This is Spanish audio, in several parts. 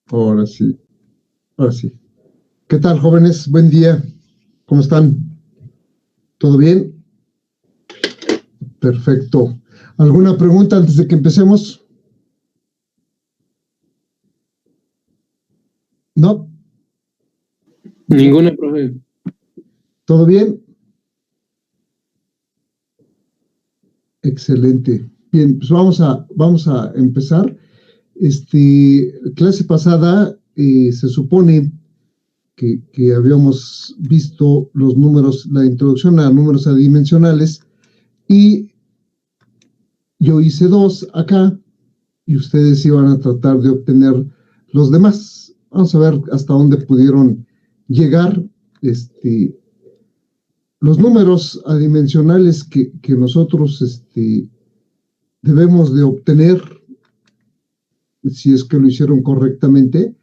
Ahora sí, ahora sí. ¿Qué tal, jóvenes? Buen día. ¿Cómo están? ¿Todo bien? Perfecto. ¿Alguna pregunta antes de que empecemos? ¿No? Ninguna, profe. ¿Todo bien? Excelente. Bien, pues vamos a empezar. Clase pasada se supone que habíamos visto los números, la introducción a números adimensionales, y yo hice 2 acá y ustedes iban a tratar de obtener los demás. Vamos a ver hasta dónde pudieron llegar. Los números adimensionales que nosotros debemos de obtener, si es que lo hicieron correctamente,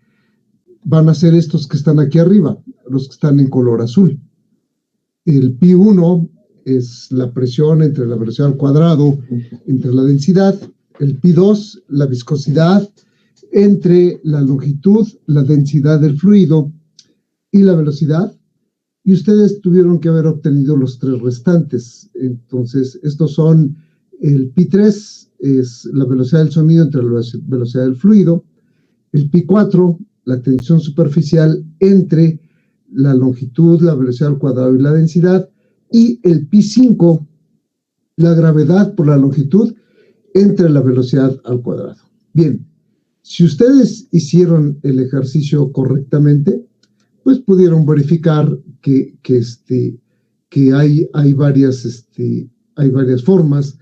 van a ser estos que están aquí arriba, los que están en color azul. El pi1 es la presión entre la velocidad al cuadrado, entre la densidad. El pi2, la viscosidad entre la longitud, la densidad del fluido y la velocidad. Y ustedes tuvieron que haber obtenido los 3 restantes. Entonces, estos son el pi3, es la velocidad del sonido entre la velocidad del fluido. El pi4, la tensión superficial entre la longitud, la velocidad al cuadrado y la densidad. Y el pi5, la gravedad por la longitud entre la velocidad al cuadrado. Bien, si ustedes hicieron el ejercicio correctamente, pues pudieron verificar que hay varias formas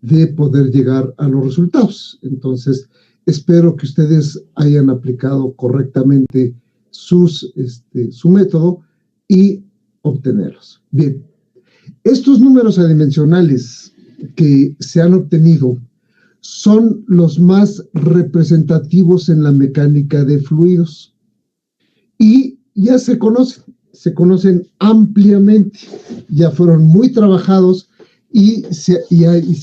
de poder llegar a los resultados. Entonces, espero que ustedes hayan aplicado correctamente su método y obtenerlos. Bien, estos números adimensionales que se han obtenido son los más representativos en la mecánica de fluidos y ya se conocen ampliamente, ya fueron muy trabajados y se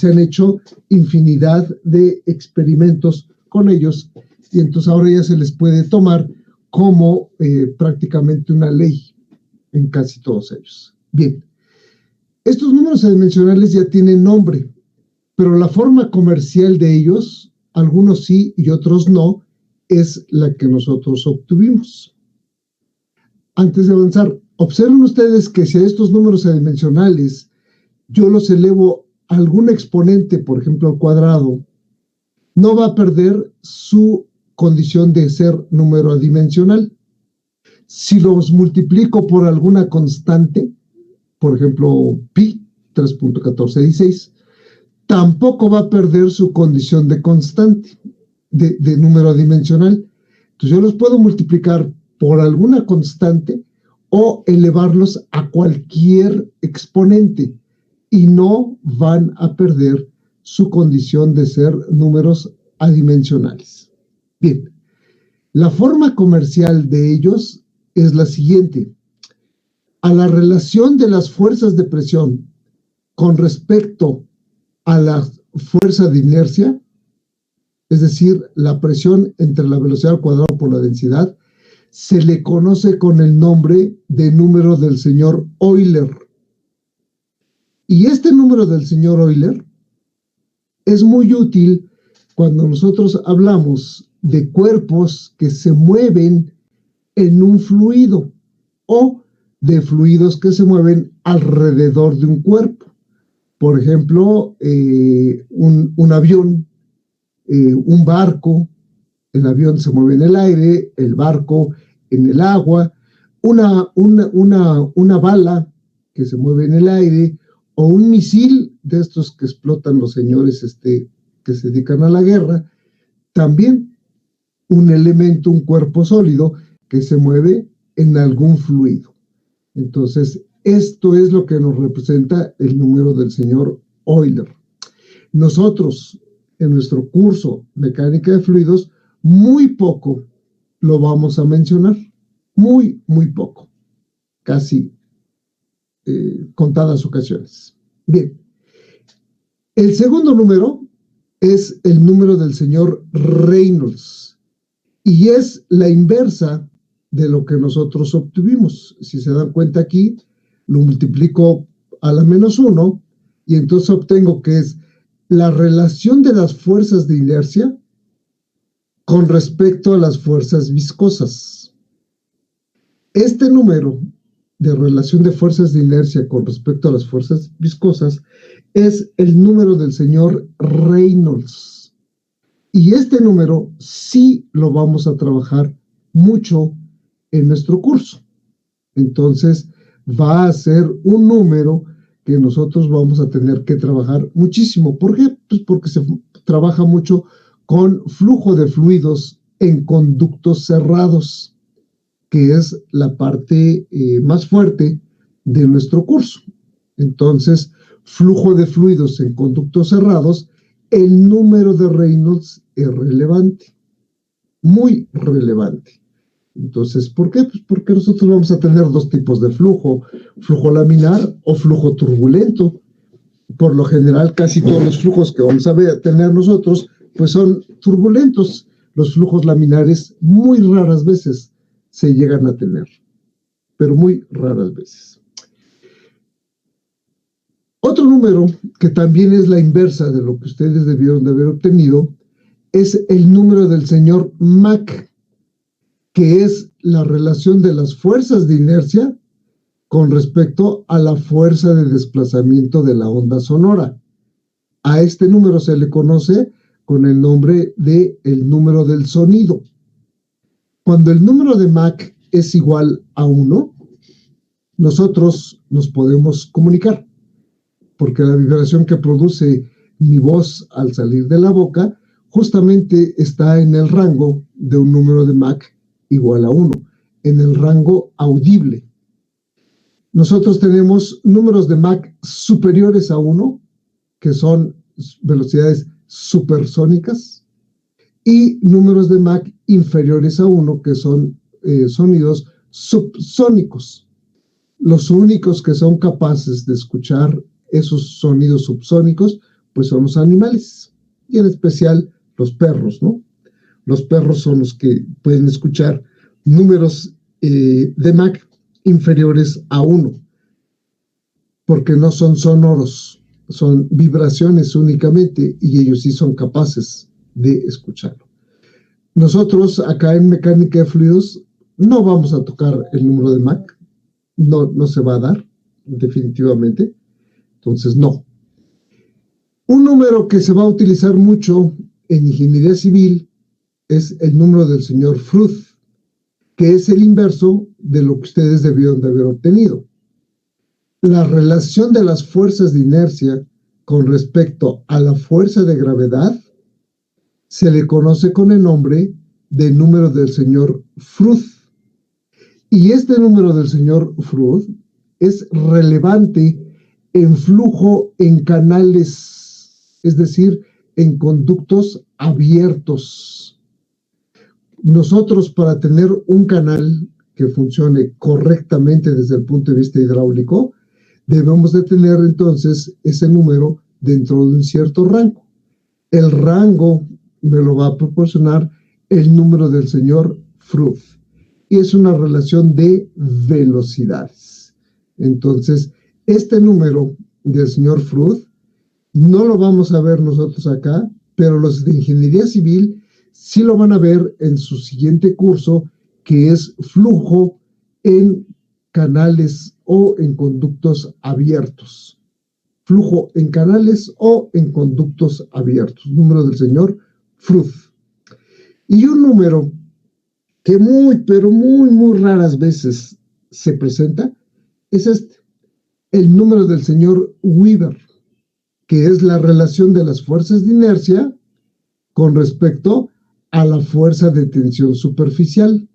han hecho infinidad de experimentos con ellos, y entonces ahora ya se les puede tomar como prácticamente una ley en casi todos ellos. Bien, estos números adimensionales ya tienen nombre, pero la forma comercial de ellos, algunos sí y otros no, es la que nosotros obtuvimos. Antes de avanzar, observen ustedes que si a estos números adimensionales yo los elevo a algún exponente, por ejemplo al cuadrado, no va a perder su condición de ser número adimensional. Si los multiplico por alguna constante, por ejemplo pi, 3.1416, tampoco va a perder su condición de constante, de número adimensional. Entonces yo los puedo multiplicar por alguna constante o elevarlos a cualquier exponente y no van a perder su condición de ser números adimensionales. Bien, la forma comercial de ellos es la siguiente. A la relación de las fuerzas de presión con respecto a la fuerza de inercia, es decir, la presión entre la velocidad al cuadrado por la densidad, se le conoce con el nombre de número del señor Euler. Y este número del señor Euler es muy útil cuando nosotros hablamos de cuerpos que se mueven en un fluido o de fluidos que se mueven alrededor de un cuerpo. Por ejemplo, un avión, un barco. El avión se mueve en el aire, el barco en el agua, una bala que se mueve en el aire, o un misil de estos que explotan los señores que se dedican a la guerra, también un elemento, un cuerpo sólido que se mueve en algún fluido. Entonces, esto es lo que nos representa el número del señor Euler. Nosotros, en nuestro curso Mecánica de Fluidos, muy poco lo vamos a mencionar, muy poco, casi contadas ocasiones. Bien, el segundo número es el número del señor Reynolds y es la inversa de lo que nosotros obtuvimos. Si se dan cuenta aquí, lo multiplico a la -1 y entonces obtengo que es la relación de las fuerzas de inercia con respecto a las fuerzas viscosas. Este número de relación de fuerzas de inercia con respecto a las fuerzas viscosas es el número del señor Reynolds. Y este número sí lo vamos a trabajar mucho en nuestro curso. Entonces, va a ser un número que nosotros vamos a tener que trabajar muchísimo. ¿Por qué? Pues porque se trabaja mucho con flujo de fluidos en conductos cerrados, que es la parte más fuerte de nuestro curso. Entonces, flujo de fluidos en conductos cerrados, el número de Reynolds es relevante, muy relevante. Entonces, ¿por qué? Pues porque nosotros vamos a tener dos tipos de flujo laminar o flujo turbulento. Por lo general, casi todos los flujos que vamos a tener nosotros, pues son turbulentos. Los flujos laminares muy raras veces se llegan a tener, pero muy raras veces. Otro número que también es la inversa de lo que ustedes debieron de haber obtenido es el número del señor Mach, que es la relación de las fuerzas de inercia con respecto a la fuerza de desplazamiento de la onda sonora. A este número se le conoce con el nombre de el número del sonido. Cuando el número de Mach es igual a 1, nosotros nos podemos comunicar, porque la vibración que produce mi voz al salir de la boca justamente está en el rango de un número de Mach igual a 1, en el rango audible. Nosotros tenemos números de Mach superiores a 1, que son velocidades supersónicas, y números de Mach inferiores a 1, que son sonidos subsónicos. Los únicos que son capaces de escuchar esos sonidos subsónicos, pues son los animales, y en especial los perros, ¿no? Los perros son los que pueden escuchar números de Mach inferiores a 1, porque no son sonoros, son vibraciones únicamente, y ellos sí son capaces de escucharlo. Nosotros acá en Mecánica de Fluidos no vamos a tocar el número de Mach, no se va a dar, definitivamente. Entonces, no. Un número que se va a utilizar mucho en ingeniería civil es el número del señor Freud, que es el inverso de lo que ustedes debieron de haber obtenido. La relación de las fuerzas de inercia con respecto a la fuerza de gravedad se le conoce con el nombre de número del señor Freud. Y este número del señor Freud es relevante en flujo en canales, es decir, en conductos abiertos. Nosotros, para tener un canal que funcione correctamente desde el punto de vista hidráulico, debemos de tener entonces ese número dentro de un cierto rango. El rango me lo va a proporcionar el número del señor Freud, y es una relación de velocidades. Entonces, este número del señor Freud no lo vamos a ver nosotros acá, pero los de ingeniería civil sí lo van a ver en su siguiente curso, que es flujo en canales o en conductos abiertos. Flujo en canales o en conductos abiertos. Número del señor Freud. Y un número que muy, pero muy raras veces se presenta es este. el número del señor Weber, que es la relación de las fuerzas de inercia con respecto a la fuerza de tensión superficial.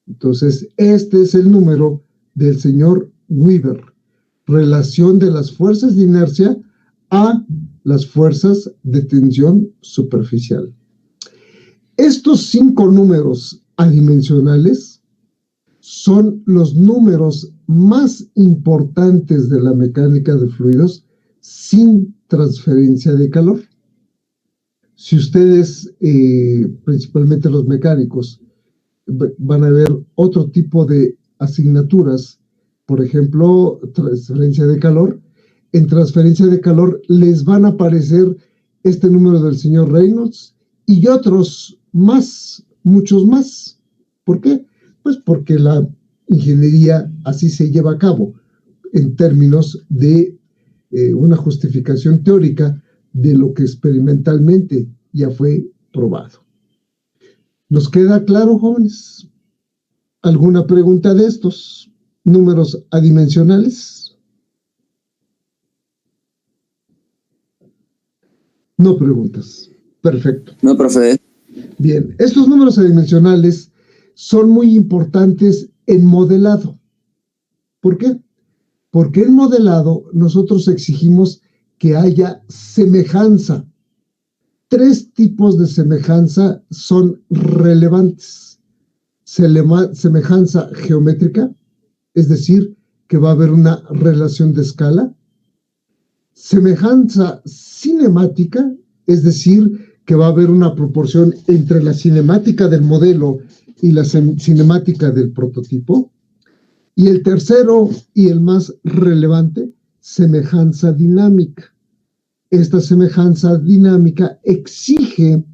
Entonces, este es el número del señor Weber, relación de las fuerzas de inercia a las fuerzas de tensión superficial. Estos 5 números adimensionales son los números más importantes de la mecánica de fluidos sin transferencia de calor. Si ustedes, principalmente los mecánicos, van a ver otro tipo de asignaturas, por ejemplo, transferencia de calor. En transferencia de calor les van a aparecer este número del señor Reynolds y otros más, muchos más. ¿Por qué? Pues porque la ingeniería así se lleva a cabo en términos de una justificación teórica de lo que experimentalmente ya fue probado. ¿Nos queda claro, jóvenes? ¿Alguna pregunta de estos números adimensionales? No preguntas. Perfecto. No, profe. Bien, estos números adimensionales son muy importantes en modelado. ¿Por qué? Porque en modelado nosotros exigimos que haya semejanza. 3 tipos de semejanza son relevantes. Semejanza geométrica, es decir, que va a haber una relación de escala. Semejanza cinemática, es decir, que va a haber una proporción entre la cinemática del modelo y la cinemática del prototipo. Y el tercero y el más relevante, semejanza dinámica. Esta semejanza dinámica exige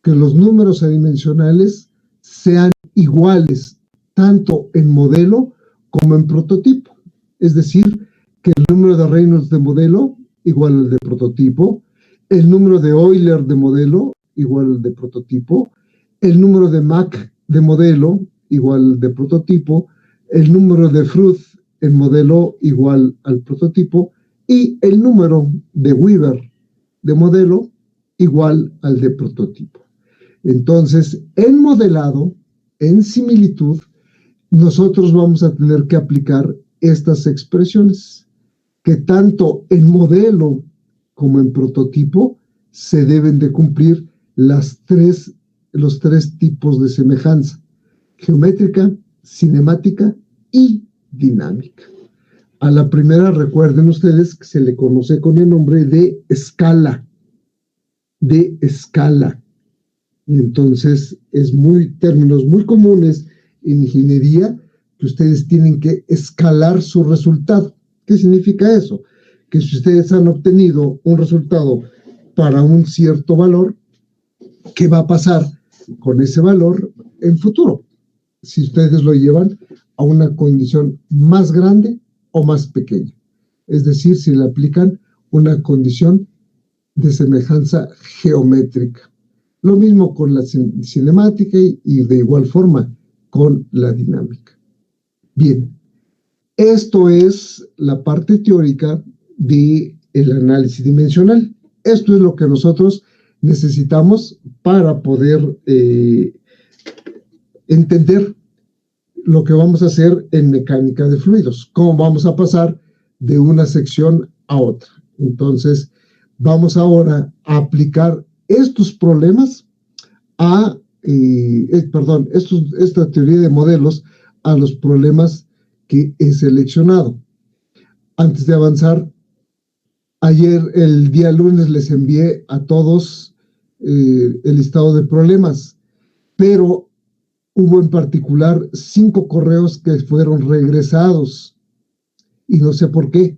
que los números adimensionales sean iguales, tanto en modelo como en prototipo. Es decir, que el número de Reynolds de modelo igual al de prototipo, el número de Euler de modelo igual al de prototipo, el número de Mach de modelo igual al de prototipo, el número de Freud en modelo igual al prototipo y el número de Weber de modelo igual al de prototipo. Entonces, en modelado, en similitud, nosotros vamos a tener que aplicar estas expresiones que tanto en modelo como en prototipo se deben de cumplir los 3 tipos de semejanza: geométrica, cinemática y dinámica. A la primera, recuerden ustedes que se le conoce con el nombre de escala. De escala. Y entonces es términos muy comunes en ingeniería que ustedes tienen que escalar su resultado. ¿Qué significa eso? Que si ustedes han obtenido un resultado para un cierto valor, ¿qué va a pasar con ese valor en futuro? Si ustedes lo llevan a una condición más grande o más pequeña. Es decir, si le aplican una condición de semejanza geométrica. Lo mismo con la cinemática y de igual forma con la dinámica. Bien, esto es la parte teórica del análisis dimensional. Esto es lo que nosotros necesitamos para poder entender lo que vamos a hacer en mecánica de fluidos, cómo vamos a pasar de una sección a otra. Entonces, vamos ahora a aplicar estos problemas esta teoría de modelos a los problemas que he seleccionado. Antes de avanzar, el día lunes les envié a todos el listado de problemas, pero hubo en particular 5 correos que fueron regresados y no sé por qué.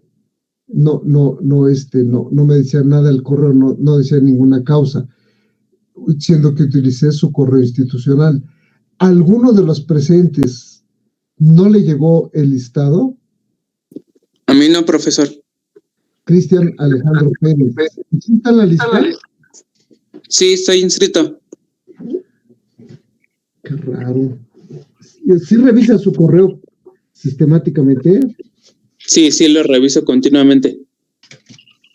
No me decía nada el correo, no decía ninguna causa, siendo que utilicé su correo institucional. ¿Alguno de los presentes no le llegó el listado? A mí no, profesor. Cristian Alejandro Pérez. ¿Está en la lista? Sí, estoy inscrito. Qué raro. ¿Sí revisa su correo sistemáticamente? Sí, sí, lo reviso continuamente.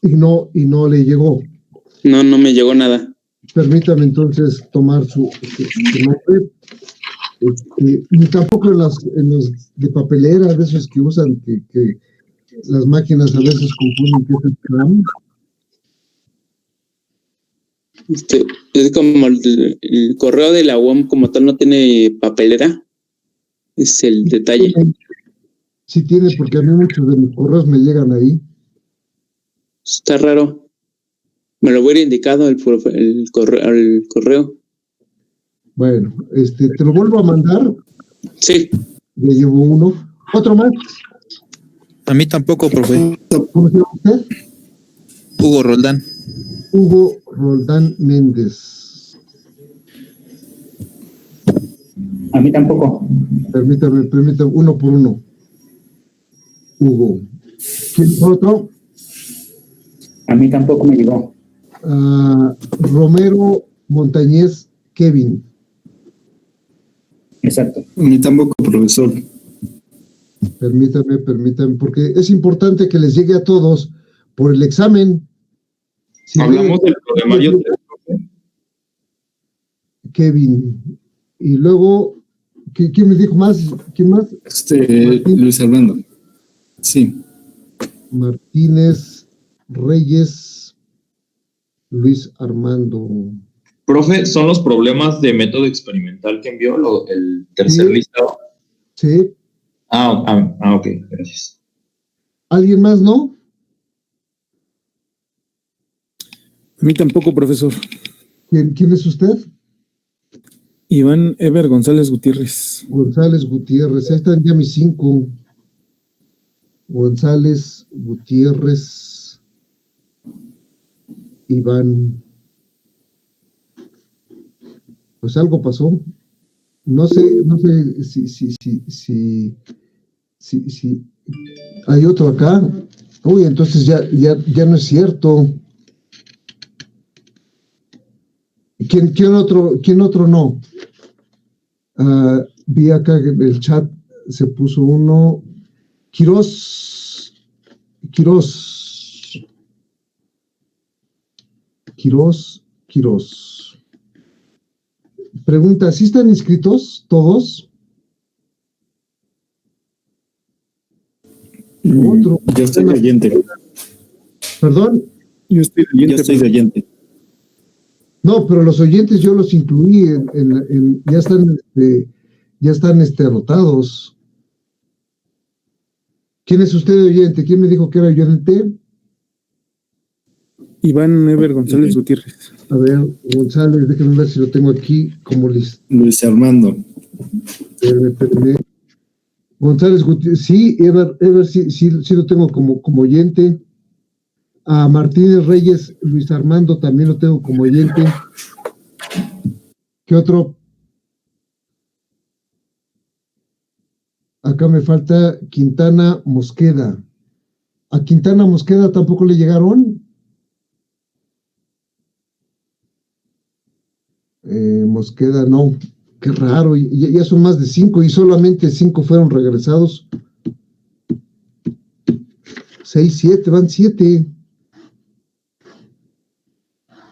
Y no le llegó. No me llegó nada. Permítame entonces tomar su nombre. Ni tampoco en los de papelera, de esos que usan, que las máquinas a veces confunden que es el spam. Es como el correo de la UAM como tal no tiene papelera. Es el detalle. Sí tiene, porque a mí muchos de mis correos me llegan ahí. Está raro. Me lo hubiera indicado el correo. Bueno, te lo vuelvo a mandar. Sí. Ya llevo uno. ¿Otro más? A mí tampoco, profe. ¿Cómo se llama usted? Hugo Roldán. Hugo Roldán Méndez. A mí tampoco. Permítame, uno por uno. Hugo. ¿Quién es otro? A mí tampoco me llegó. Romero Montañez Kevin. Exacto. A mí tampoco, profesor. Permítame, porque es importante que les llegue a todos por el examen. Si hablamos del programario Kevin. Y luego, ¿quién me dijo más? ¿Quién más? Luis Armando. Sí. Martínez Reyes, Luis Armando. Profe, ¿son los problemas de método experimental que envió el tercer listado? Sí. Ok, gracias. ¿Alguien más, no? A mí tampoco, profesor. ¿Quién es usted? Iván Ever González Gutiérrez. González Gutiérrez. Ahí están ya mis 5. González Gutiérrez. Iván. Pues algo pasó. No sé si hay otro acá. Uy, entonces ya no es cierto. ¿Quién otro no? Vi acá en el chat se puso uno. Quirós. Pregunta, ¿sí están inscritos todos? Otro. Yo estoy de oyente. ¿Perdón? Yo estoy de oyente. No, pero los oyentes yo los incluí ya están anotados. ¿Quién es usted de oyente? ¿Quién me dijo que era oyente? Iván Ever González Gutiérrez. A ver, González, déjenme ver si lo tengo aquí como lista. Luis Armando. Espérame. González Gutiérrez, sí, Ever sí lo tengo como oyente. A Martínez Reyes, Luis Armando también lo tengo como oyente. ¿Qué otro? Acá me falta Quintana Mosqueda. ¿A Quintana Mosqueda tampoco le llegaron? Mosqueda, no. Qué raro, ya son más de 5 y solamente 5 fueron regresados. 6, 7, van 7.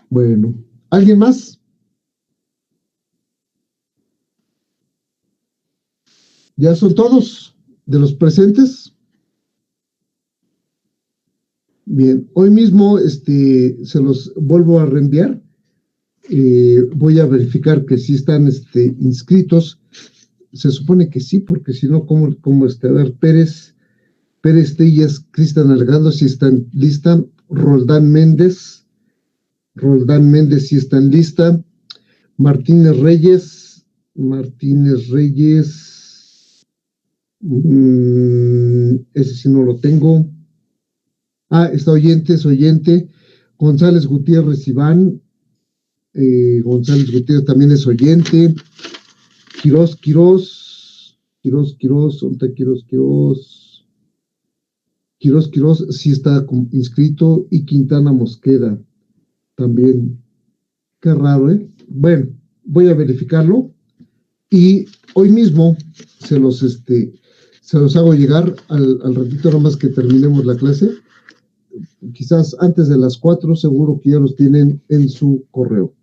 Bueno, ¿alguien más? ¿Ya son todos de los presentes? Bien, hoy mismo se los vuelvo a reenviar. Voy a verificar que sí están inscritos. Se supone que sí, porque si no, ¿cómo a ver, Pérez Tellas, Cristian Alejandro, si están lista. Roldán Méndez sí está en lista. Martínez Reyes, ese sí no lo tengo. Está oyente, es oyente. González Gutiérrez Iván, González Gutiérrez también es oyente. Quirós, ¿dónde Quirós sí está inscrito, y Quintana Mosqueda también. Qué raro, ¿eh? Bueno, voy a verificarlo y hoy mismo se los se los hago llegar al ratito, nomás que terminemos la clase. Quizás antes de las 4, seguro que ya los tienen en su correo.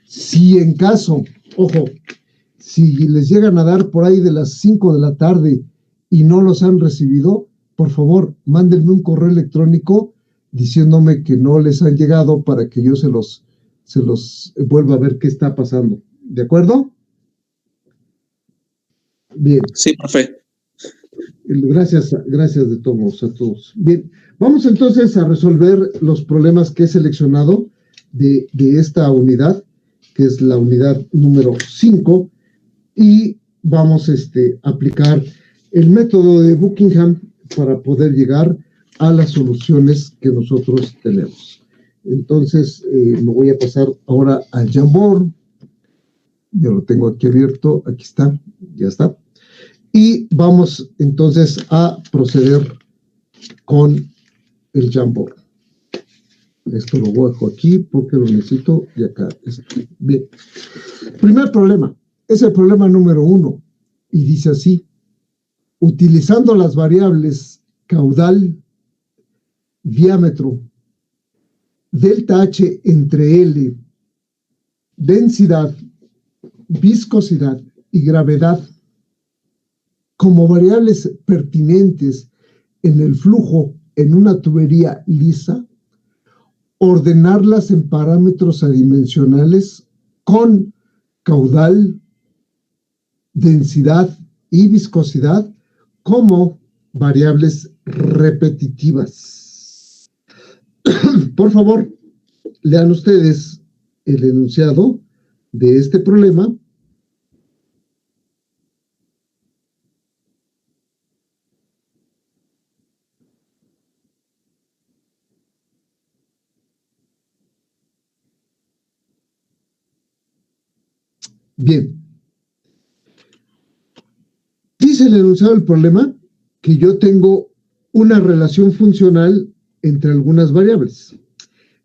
Si en caso, ojo, si les llegan a dar por ahí de las 5 de la tarde y no los han recibido, por favor, mándenme un correo electrónico diciéndome que no les han llegado para que yo se los vuelva a ver qué está pasando. ¿De acuerdo? Bien. Sí, profe. Gracias de todos a todos. Bien, vamos entonces a resolver los problemas que he seleccionado de esta unidad, que es la unidad número 5, y vamos a aplicar el método de Buckingham para poder llegar a las soluciones que nosotros tenemos. Entonces, me voy a pasar ahora al Jamboard. Yo lo tengo aquí abierto, aquí está, ya está. Y vamos entonces a proceder con el Jamboard. Esto lo dejo aquí porque lo necesito y acá está. Bien. Primer problema, es el problema número 1 y dice así: utilizando las variables caudal, diámetro, delta H entre L, densidad, viscosidad y gravedad como variables pertinentes en el flujo en una tubería lisa, ordenarlas en parámetros adimensionales con caudal, densidad y viscosidad como variables repetitivas. Por favor, lean ustedes el enunciado de este problema. Bien. Dice el enunciado del problema que yo tengo una relación funcional entre algunas variables.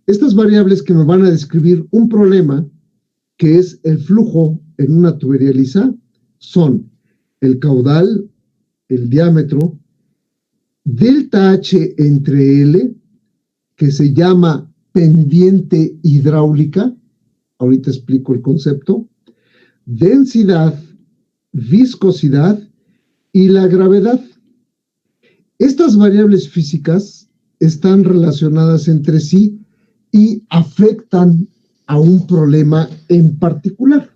Estas variables que me van a describir un problema que es el flujo en una tubería lisa son el caudal, el diámetro, delta H entre L, que se llama pendiente hidráulica, ahorita explico el concepto, densidad, viscosidad y la gravedad. Estas variables físicas están relacionadas entre sí y afectan a un problema en particular.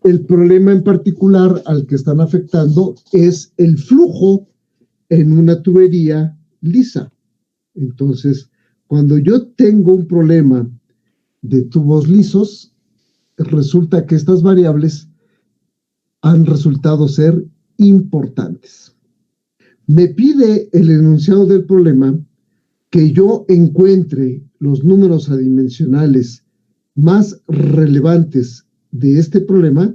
El problema en particular al que están afectando es el flujo en una tubería lisa. Entonces, cuando yo tengo un problema de tubos lisos, resulta que estas variables han resultado ser importantes. Me pide el enunciado del problema que yo encuentre los números adimensionales más relevantes de este problema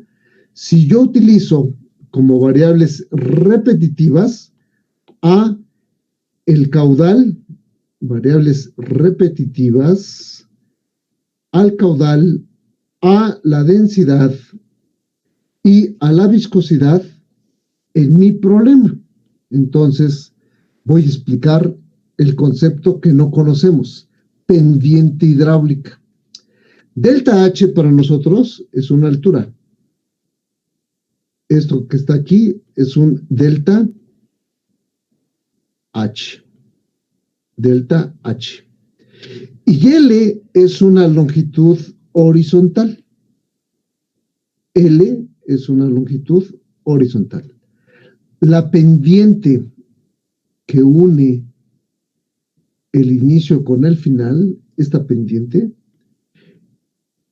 si yo utilizo como variables repetitivas a el caudal, variables repetitivas, al caudal, a la densidad y a la viscosidad en mi problema. Entonces, voy a explicar el concepto que no conocemos, pendiente hidráulica. Delta H para nosotros es una altura. Esto que está aquí es un delta H. Delta H. Y L es una longitud horizontal. L es una longitud horizontal. La pendiente que une el inicio con el final, esta pendiente,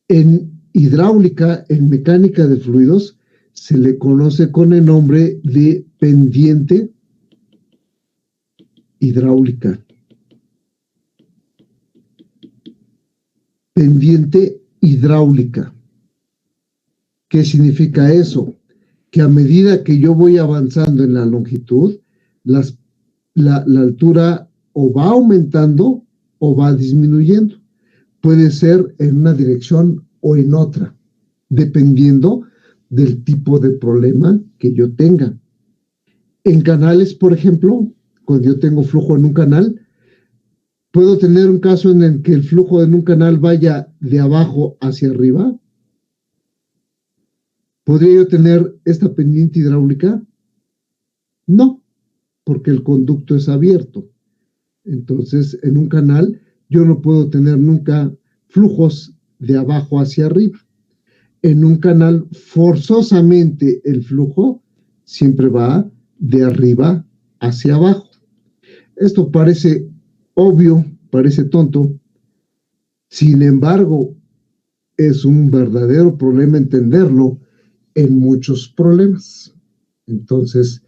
en hidráulica, en mecánica de fluidos, se le conoce con el nombre de pendiente hidráulica. Pendiente hidráulica. ¿Qué significa eso? Que a medida que yo voy avanzando en la longitud, la altura o va aumentando o va disminuyendo. Puede ser en una dirección o en otra, dependiendo del tipo de problema que yo tenga. En canales, por ejemplo, cuando yo tengo flujo en un canal, puedo tener un caso en el que el flujo en un canal vaya de abajo hacia arriba. ¿Podría yo tener esta pendiente hidráulica? No, porque el conducto es abierto. Entonces, en un canal, yo no puedo tener nunca flujos de abajo hacia arriba. En un canal, forzosamente el flujo siempre va de arriba hacia abajo. Esto parece obvio, parece tonto. Sin embargo, es un verdadero problema entenderlo en muchos problemas. Entonces,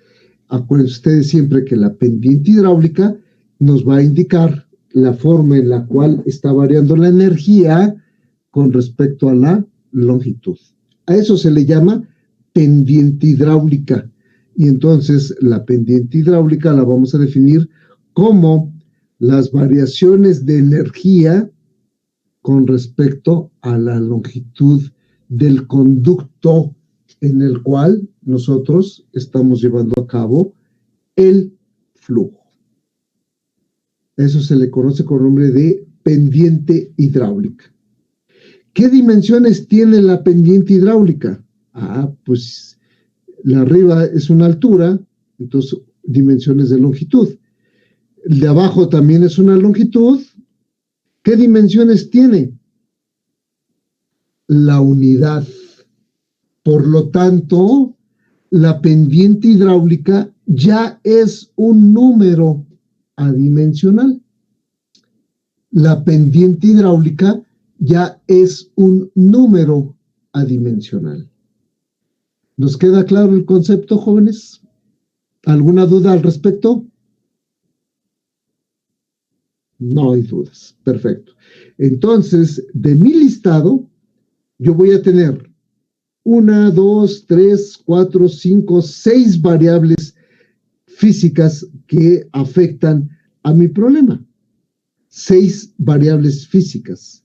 acuérdense ustedes siempre que la pendiente hidráulica nos va a indicar la forma en la cual está variando la energía con respecto a la longitud. A eso se le llama pendiente hidráulica. Y entonces la pendiente hidráulica la vamos a definir como las variaciones de energía con respecto a la longitud del conducto en el cual nosotros estamos llevando a cabo el flujo. Eso se le conoce con el nombre de pendiente hidráulica. ¿Qué dimensiones tiene la pendiente hidráulica? Pues la arriba es una altura, entonces dimensiones de longitud. El de abajo también es una longitud. ¿Qué dimensiones tiene? La unidad. Por lo tanto, la pendiente hidráulica ya es un número adimensional. La pendiente hidráulica ya es un número adimensional. ¿Nos queda claro el concepto, jóvenes? ¿Alguna duda al respecto? No hay dudas. Perfecto. Entonces, de mi listado, yo voy a tener 1, 2, 3, 4, 5, 6 variables físicas que afectan a mi problema. 6 variables físicas.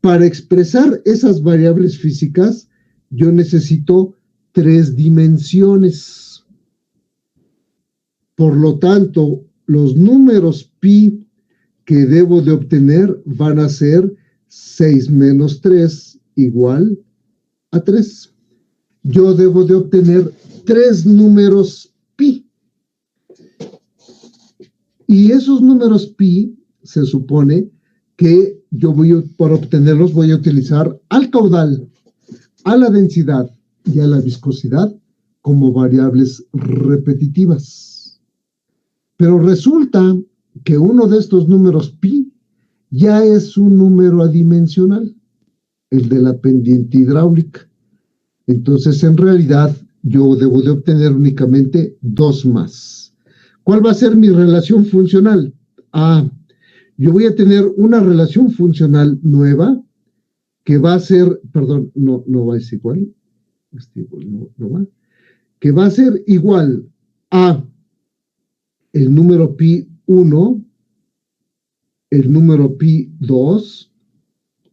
Para expresar esas variables físicas, yo necesito 3 dimensiones. Por lo tanto, los números pi que debo de obtener van a ser 6 menos 3 igual a 3. Yo debo de obtener 3 números pi. Y esos números pi se supone que para obtenerlos voy a utilizar al caudal, a la densidad y a la viscosidad como variables repetitivas. Pero resulta que uno de estos números pi ya es un número adimensional, el de la pendiente hidráulica. Entonces, en realidad, yo debo de obtener únicamente 2 más. ¿Cuál va a ser mi relación funcional? Yo voy a tener una relación funcional nueva que va a ser, perdón, no va a ser igual, no va, que va a ser igual a el número pi 1, el número pi 2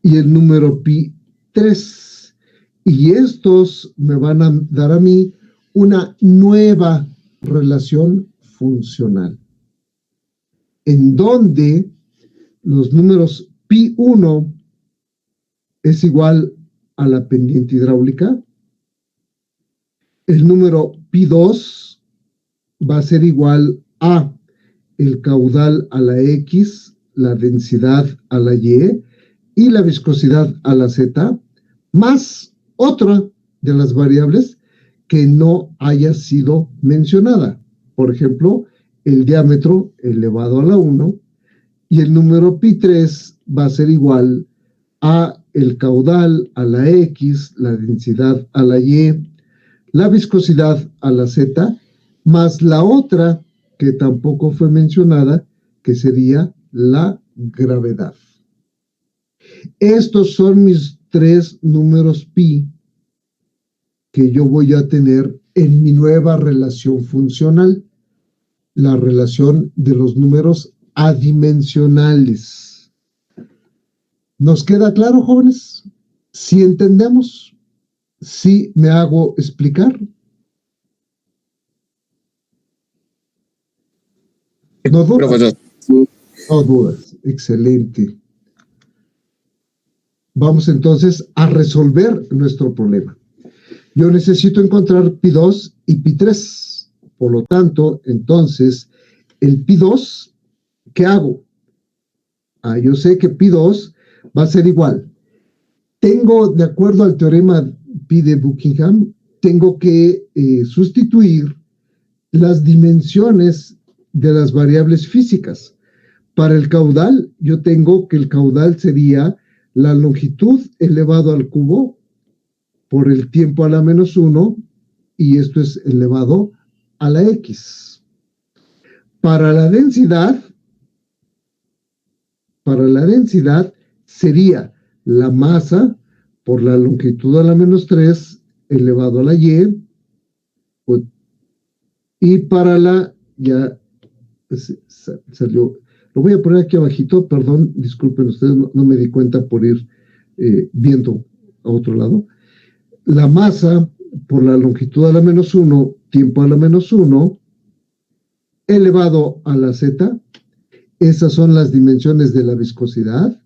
y el número pi 3. Y estos me van a dar a mí una nueva relación funcional, en donde los números pi 1 es igual a la pendiente hidráulica, el número pi 2 va a ser igual a el caudal a la X, la densidad a la Y y la viscosidad a la Z, más otra de las variables que no haya sido mencionada. Por ejemplo, el diámetro elevado a la 1 y el número pi 3 va a ser igual a el caudal a la X, la densidad a la Y, la viscosidad a la Z, más la otra que tampoco fue mencionada, que sería la gravedad. Estos son mis 3 números pi que yo voy a tener en mi nueva relación funcional, la relación de los números adimensionales. ¿Nos queda claro, jóvenes? ¿Sí entendemos? ¿Sí me hago explicar? ¿No dudas? Profesor. No dudas. Excelente. Vamos entonces a resolver nuestro problema. Yo necesito encontrar pi2 y pi3. Por lo tanto, entonces, el pi2, ¿qué hago? Yo sé que pi2 va a ser igual. Tengo, de acuerdo al teorema pi de Buckingham, tengo que sustituir las dimensiones de las variables físicas. Para el caudal, yo tengo que el caudal sería la longitud elevado al cubo por el tiempo a la menos 1, y esto es elevado a la x. Para la densidad sería la masa por la longitud a la menos 3 elevado a la y, y para la, ya salió, lo voy a poner aquí abajito, perdón, disculpen ustedes, no me di cuenta por ir viendo a otro lado. La masa por la longitud a la menos 1, tiempo a la menos 1, elevado a la z. Esas son las dimensiones de la viscosidad.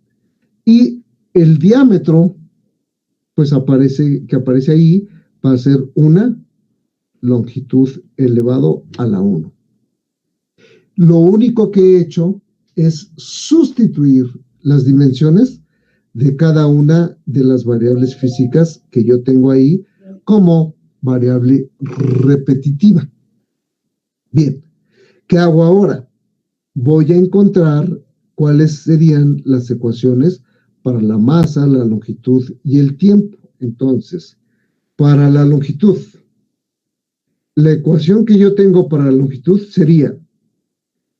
Y el diámetro, pues que aparece ahí, va a ser una longitud elevado a la 1. Lo único que he hecho es sustituir las dimensiones de cada una de las variables físicas que yo tengo ahí como variable repetitiva. Bien, ¿qué hago ahora? Voy a encontrar cuáles serían las ecuaciones para la masa, la longitud y el tiempo. Entonces, para la longitud, la ecuación que yo tengo para la longitud sería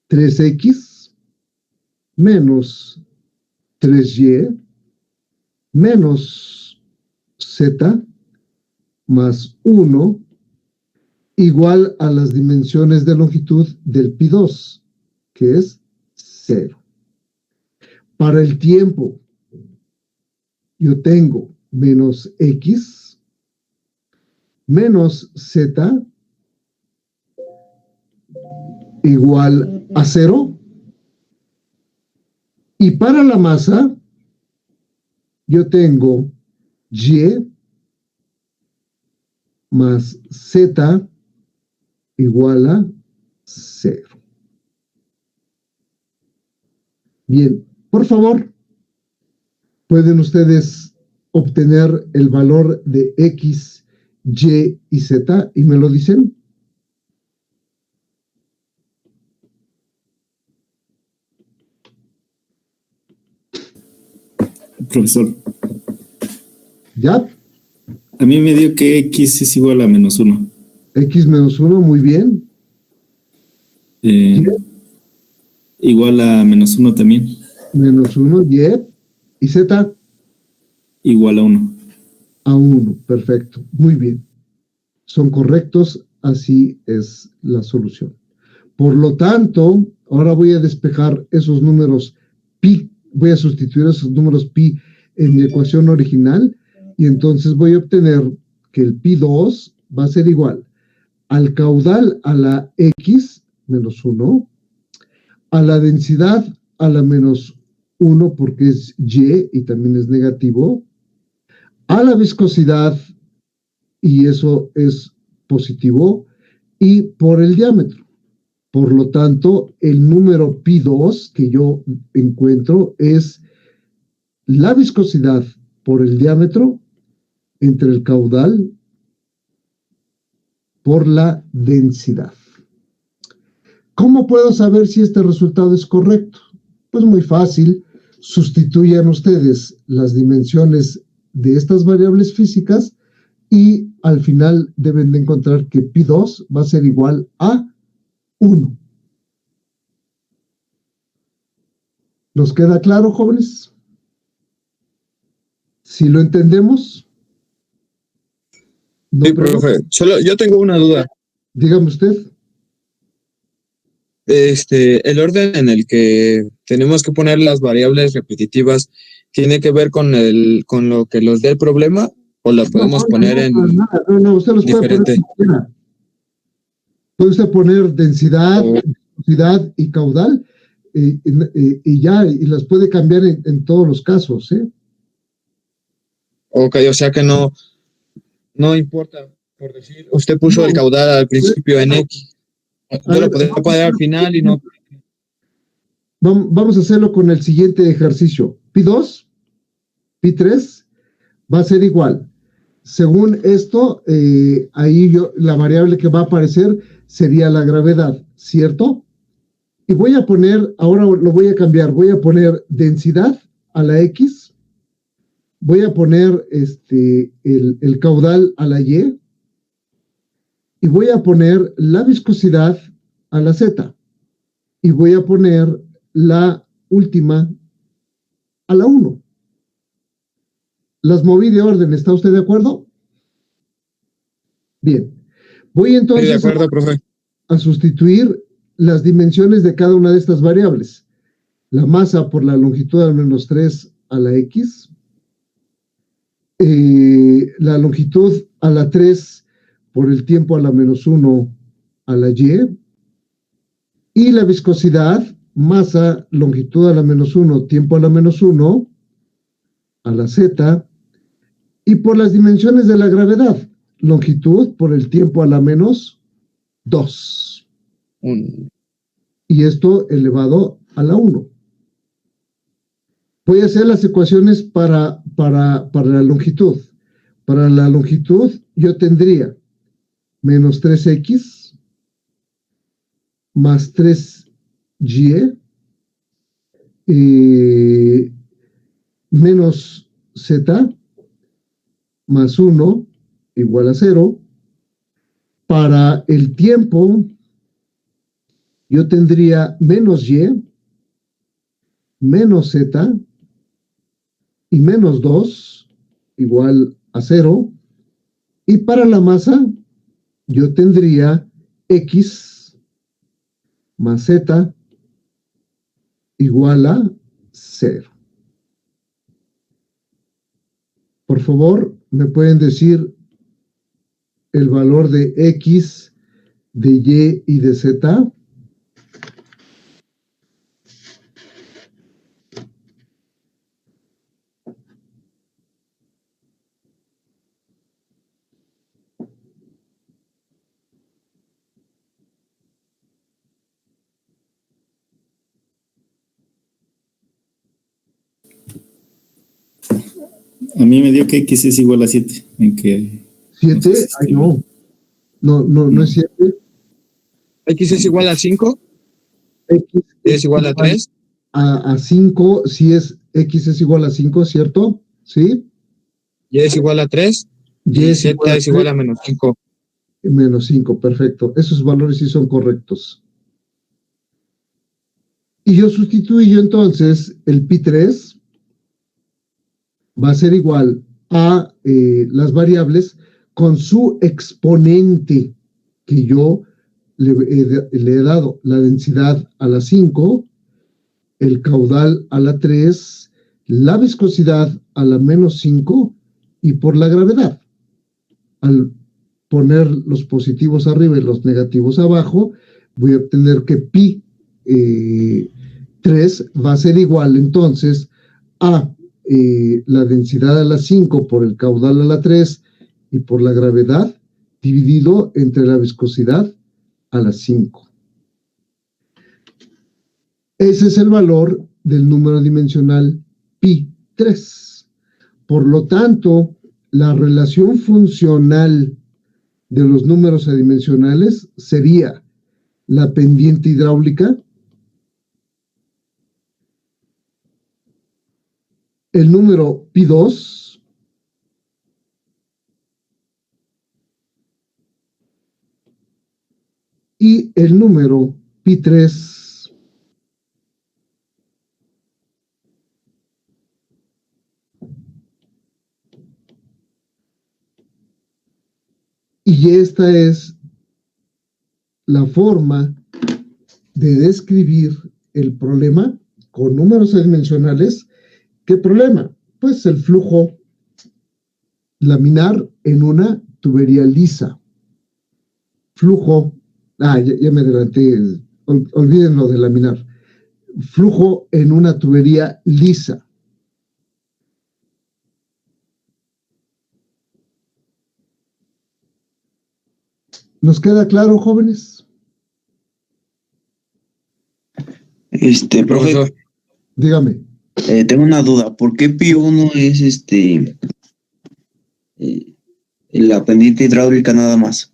3x menos 3y menos z más 1 igual a las dimensiones de longitud del pi2, que es 0. Para el tiempo, yo tengo menos x menos z igual a 0. Y para la masa, yo tengo y más z igual a 0. Bien, por favor, ¿pueden ustedes obtener el valor de x, y y z y me lo dicen? Profesor, ¿Ya? a mí me dio que x es igual a menos 1. X menos 1, muy bien. Igual a menos 1 también. Menos 1, y z Igual a 1. a 1, perfecto, muy bien. Son correctos, así es la solución. Por lo tanto, ahora voy a despejar esos números pi, voy a sustituir esos números pi en mi ecuación original, y entonces voy a obtener que el pi2 va a ser igual al caudal a la x menos 1, a la densidad a la menos 1 porque es y también es negativo, a la viscosidad, y eso es positivo, y por el diámetro. Por lo tanto, el número pi2 que yo encuentro es la viscosidad por el diámetro entre el caudal por la densidad. ¿Cómo puedo saber si este resultado es correcto? Pues muy fácil. Sustituyan ustedes las dimensiones de estas variables físicas y al final deben de encontrar que pi2 va a ser igual a 1. ¿Nos queda claro, jóvenes? ¿Sí lo entendemos? ¿No, Sí, profe. Solo yo tengo una duda. Dígame usted. El orden en el que tenemos que poner las variables repetitivas tiene que ver con lo que nos dé el problema, o la podemos poner en No, usted los puede poner diferente. como quiera. Puede usted poner densidad, O- viscosidad y caudal, y las puede cambiar en todos los casos, ¿eh? Ok, o sea que no importa, por decir, usted puso el caudal al principio en X. Yo lo podría poner al final y no. Vamos a hacerlo con el siguiente ejercicio. Pi2, Pi3 va a ser igual. Según esto, ahí la variable que va a aparecer sería la gravedad, ¿cierto? Y voy a poner, ahora lo voy a cambiar, voy a poner densidad a la X, voy a poner el caudal a la Y, y voy a poner la viscosidad a la Z, y voy a poner la última a la 1. Las moví de orden, ¿está usted de acuerdo? Bien. Voy entonces Sí, de acuerdo, profe. a sustituir las dimensiones de cada una de estas variables. La masa por la longitud al menos 3 a la X, la longitud a la 3 por el tiempo a la menos 1 a la Y la viscosidad, masa, longitud a la menos 1, tiempo a la menos 1 a la Z, y por las dimensiones de la gravedad, longitud por el tiempo a la menos 2. Y esto elevado a la 1. Voy a hacer las ecuaciones para la longitud. Para la longitud yo tendría menos 3x más 3y menos z más 1 igual a 0. Para el tiempo, yo tendría menos y, menos z y menos 2 igual a 0. Y para la masa, yo tendría x más z igual a 0. Por favor, ¿me pueden decir el valor de X, de Y y de Z? A mí me dio que X es igual a 7. ¿En qué? 7, ay no. No es 7. X es igual a 5. X Es igual a 3. A 5, si es X es igual a 5, ¿cierto? ¿Sí? Y es igual a 3. Y Z es igual a menos 5. Menos 5, perfecto. Esos valores sí son correctos. Y yo sustituyo entonces el Pi3 va a ser igual a las variables con su exponente que yo le he dado. La densidad a la 5, el caudal a la 3, la viscosidad a la menos 5 y por la gravedad. Al poner los positivos arriba y los negativos abajo, voy a obtener que pi 3 va a ser igual entonces a la densidad a la 5 por el caudal a la 3 y por la gravedad dividido entre la viscosidad a la 5. Ese es el valor del número dimensional pi 3. Por lo tanto, la relación funcional de los números adimensionales sería la pendiente hidráulica, el número pi2, y el número pi3. Y esta es la forma de describir el problema con números adimensionales. ¿Qué problema? Pues el flujo laminar en una tubería lisa. Flujo, ya me adelanté, olviden lo de laminar. Flujo en una tubería lisa. ¿Nos queda claro, jóvenes? Profe, Profesor, Dígame. tengo una duda. ¿Por qué Pío no es la pendiente hidráulica nada más?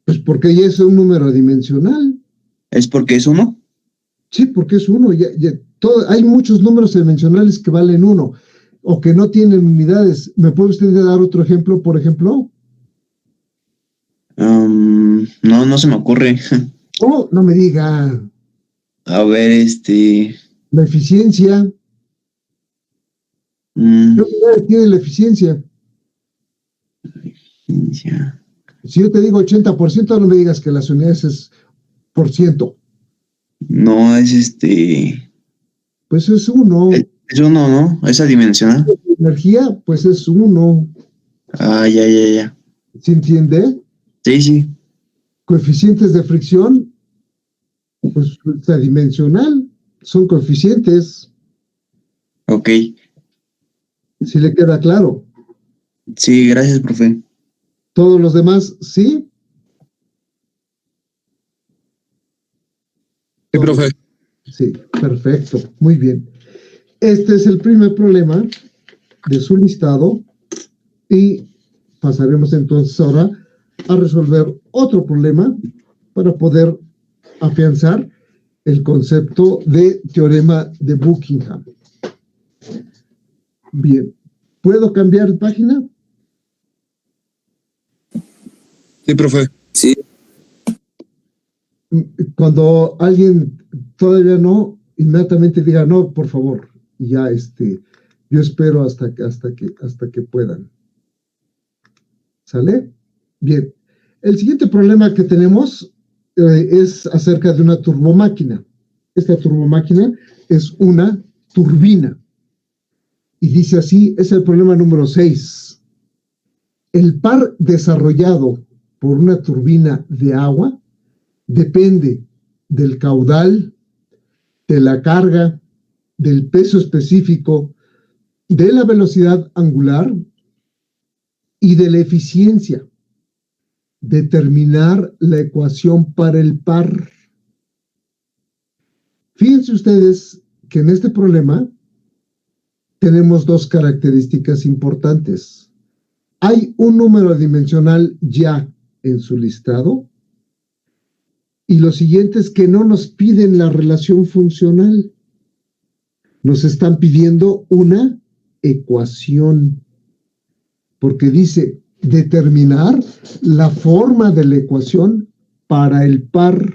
Pues porque ya es un número dimensional. ¿Es porque es uno? Sí, porque es uno. Hay muchos números dimensionales que valen uno o que no tienen unidades. ¿Me puede usted dar otro ejemplo, por ejemplo? No se me ocurre. Oh, no me diga. A ver, La eficiencia. ¿Qué unidades tiene la eficiencia? Ya. Si yo te digo 80%, no me digas que las unidades es por ciento. No, Pues es uno. es uno, ¿no? Esa dimensional. Energía, pues es uno. Ah, ya. ¿Se entiende? Sí. Coeficientes de fricción, pues la dimensional, son coeficientes. Ok. Si le queda claro. Sí, gracias, profe. Todos los demás, ¿sí? sí, profe. Sí, perfecto, muy bien. Este es el primer problema de su listado y pasaremos entonces ahora a resolver otro problema para poder afianzar el concepto de teorema de Buckingham. Bien, ¿puedo cambiar de página? Sí, profe. Sí. Cuando alguien todavía no, inmediatamente diga no, por favor. Y ya yo espero hasta que puedan. ¿Sale? Bien. El siguiente problema que tenemos es acerca de una turbomáquina. Esta turbomáquina es una turbina. Y dice así, es el problema número 6. El par desarrollado por una turbina de agua depende del caudal, de la carga, del peso específico, de la velocidad angular y de la eficiencia. Determinar la ecuación para el par. Fíjense ustedes que en este problema tenemos dos características importantes. Hay un número dimensional ya en su listado y lo siguiente es que no nos piden la relación funcional. Nos están pidiendo una ecuación porque dice determinar la forma de la ecuación para el par.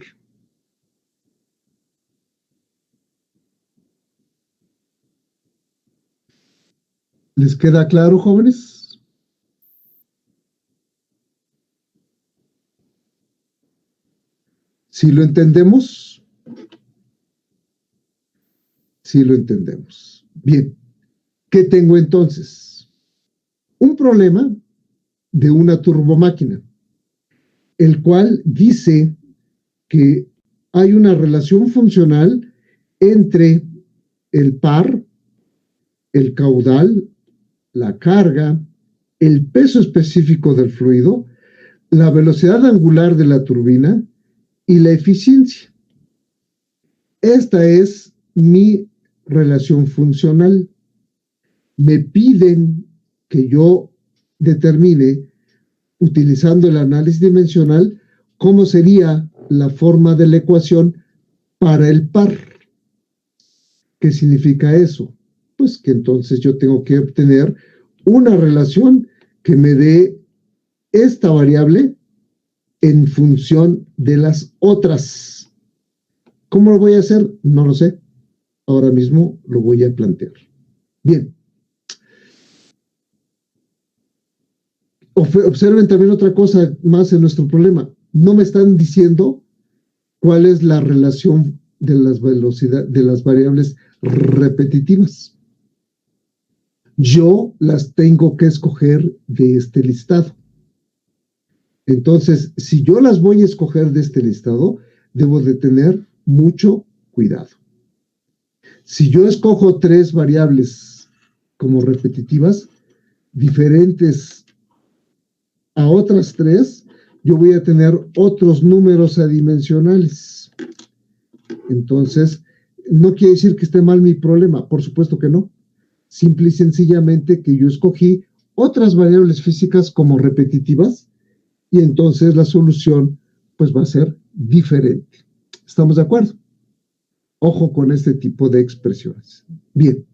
¿Les queda claro, jóvenes? ¿Sí lo entendemos? Sí lo entendemos. Bien. ¿Qué tengo entonces? Un problema de una turbomáquina, el cual dice que hay una relación funcional entre el par, el caudal, la carga, el peso específico del fluido, la velocidad angular de la turbina y la eficiencia. Esta es mi relación funcional. Me piden que yo determine, utilizando el análisis dimensional, cómo sería la forma de la ecuación para el par. ¿Qué significa eso? Pues que entonces yo tengo que obtener una relación que me dé esta variable en función de las otras. ¿Cómo lo voy a hacer? No lo sé. Ahora mismo lo voy a plantear. Bien. Observen también otra cosa más en nuestro problema. No me están diciendo cuál es la relación de las velocidades de las variables repetitivas. Yo las tengo que escoger de este listado. Entonces, si yo las voy a escoger de este listado, debo de tener mucho cuidado. Si yo escojo 3 variables como repetitivas, diferentes a otras 3, yo voy a tener otros números adimensionales. Entonces, no quiere decir que esté mal mi problema, por supuesto que no. Simple y sencillamente que yo escogí otras variables físicas como repetitivas y entonces la solución pues va a ser diferente. ¿Estamos de acuerdo? Ojo con este tipo de expresiones. Bien.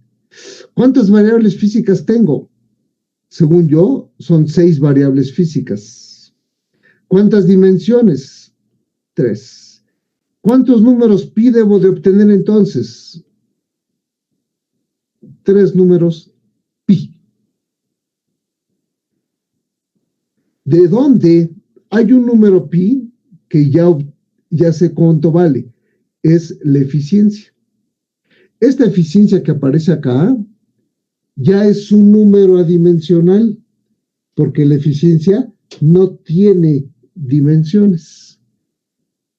¿Cuántas variables físicas tengo? Según yo, son 6 variables físicas. ¿Cuántas dimensiones? 3. ¿Cuántos números pi debo de obtener entonces? 3 números pi. ¿De dónde hay un número pi que ya sé cuánto vale? Es la eficiencia. Esta eficiencia que aparece acá ya es un número adimensional, porque la eficiencia no tiene dimensiones.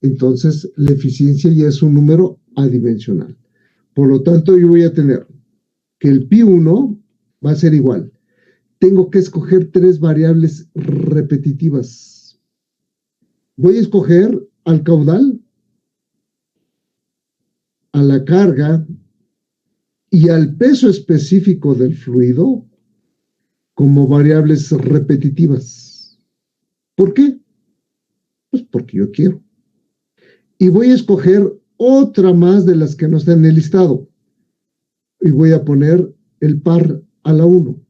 Entonces, la eficiencia ya es un número adimensional. Por lo tanto, yo voy a tener que el pi1 va a ser igual. Tengo que escoger 3 variables repetitivas. Voy a escoger al caudal, a la carga y al peso específico del fluido como variables repetitivas. ¿Por qué? Pues porque yo quiero. Y voy a escoger otra más de las que no están en el listado. Y voy a poner el par a la 1.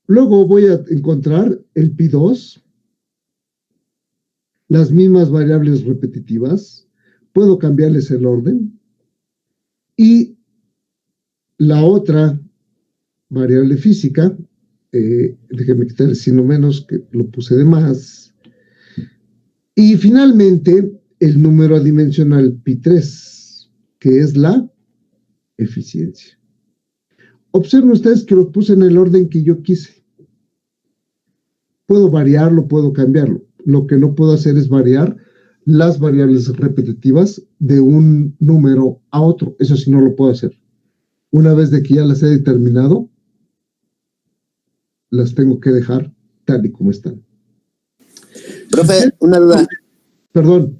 Luego voy a encontrar el pi2, las mismas variables repetitivas. Puedo cambiarles el orden. Y la otra variable física, déjenme quitar el signo menos, que lo puse de más. Y finalmente, el número adimensional pi3, que es la eficiencia. Observen ustedes que lo puse en el orden que yo quise. Puedo variarlo, puedo cambiarlo. Lo que no puedo hacer es variar las variables repetitivas de un número a otro. Eso sí no lo puedo hacer. Una vez de que ya las he determinado, las tengo que dejar tal y como están. Profe, una duda. Perdón.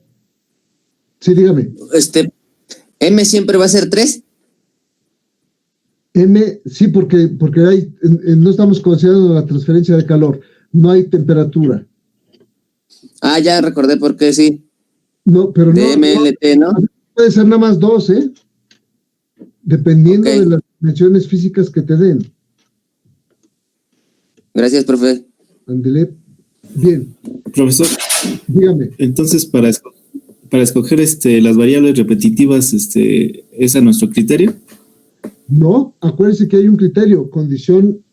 Sí, dígame. ¿M siempre va a ser 3? M, sí, porque hay, no estamos considerando la transferencia de calor. No hay temperatura. Ah, ya recordé por qué, sí. No, pero de no. MLT, ¿no? Puede ser nada más 2, ¿eh? Dependiendo de las dimensiones físicas que te den. Gracias, profe. Ándele. Bien. Profesor, dígame. Entonces, para escoger las variables repetitivas, ¿es a nuestro criterio? No, acuérdense que hay un criterio: condición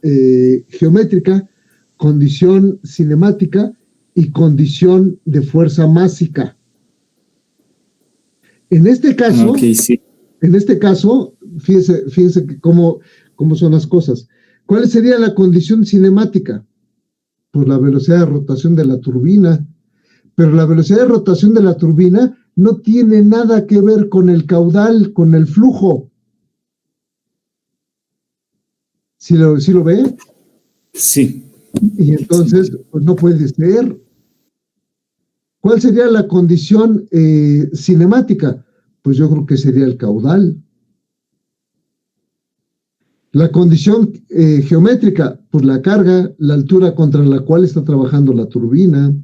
geométrica, condición cinemática y condición de fuerza másica. En este caso, sí. Fíjense que cómo son las cosas. ¿Cuál sería la condición cinemática? Pues la velocidad de rotación de la turbina. Pero la velocidad de rotación de la turbina no tiene nada que ver con el caudal, con el flujo. ¿Sí lo ve? Sí. Y entonces, pues no puede ser. ¿Cuál sería la condición cinemática? Pues yo creo que sería el caudal. La condición geométrica, pues la carga, la altura contra la cual está trabajando la turbina.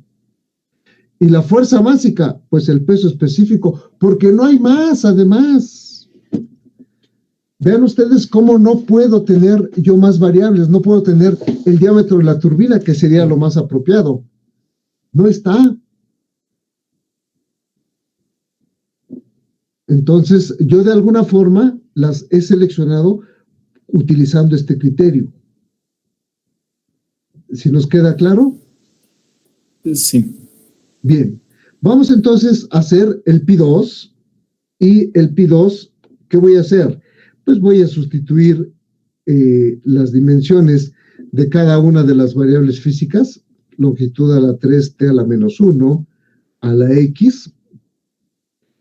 Y la fuerza másica, pues el peso específico, porque no hay más, además. Vean ustedes cómo no puedo tener yo más variables, no puedo tener el diámetro de la turbina, que sería lo más apropiado. No está. Entonces, yo de alguna forma las he seleccionado utilizando este criterio. ¿Sí nos queda claro? Sí. Bien. Vamos entonces a hacer el pi2. Y el pi2, ¿qué voy a hacer? Pues voy a sustituir las dimensiones de cada una de las variables físicas. Longitud a la 3, t a la menos 1, a la X.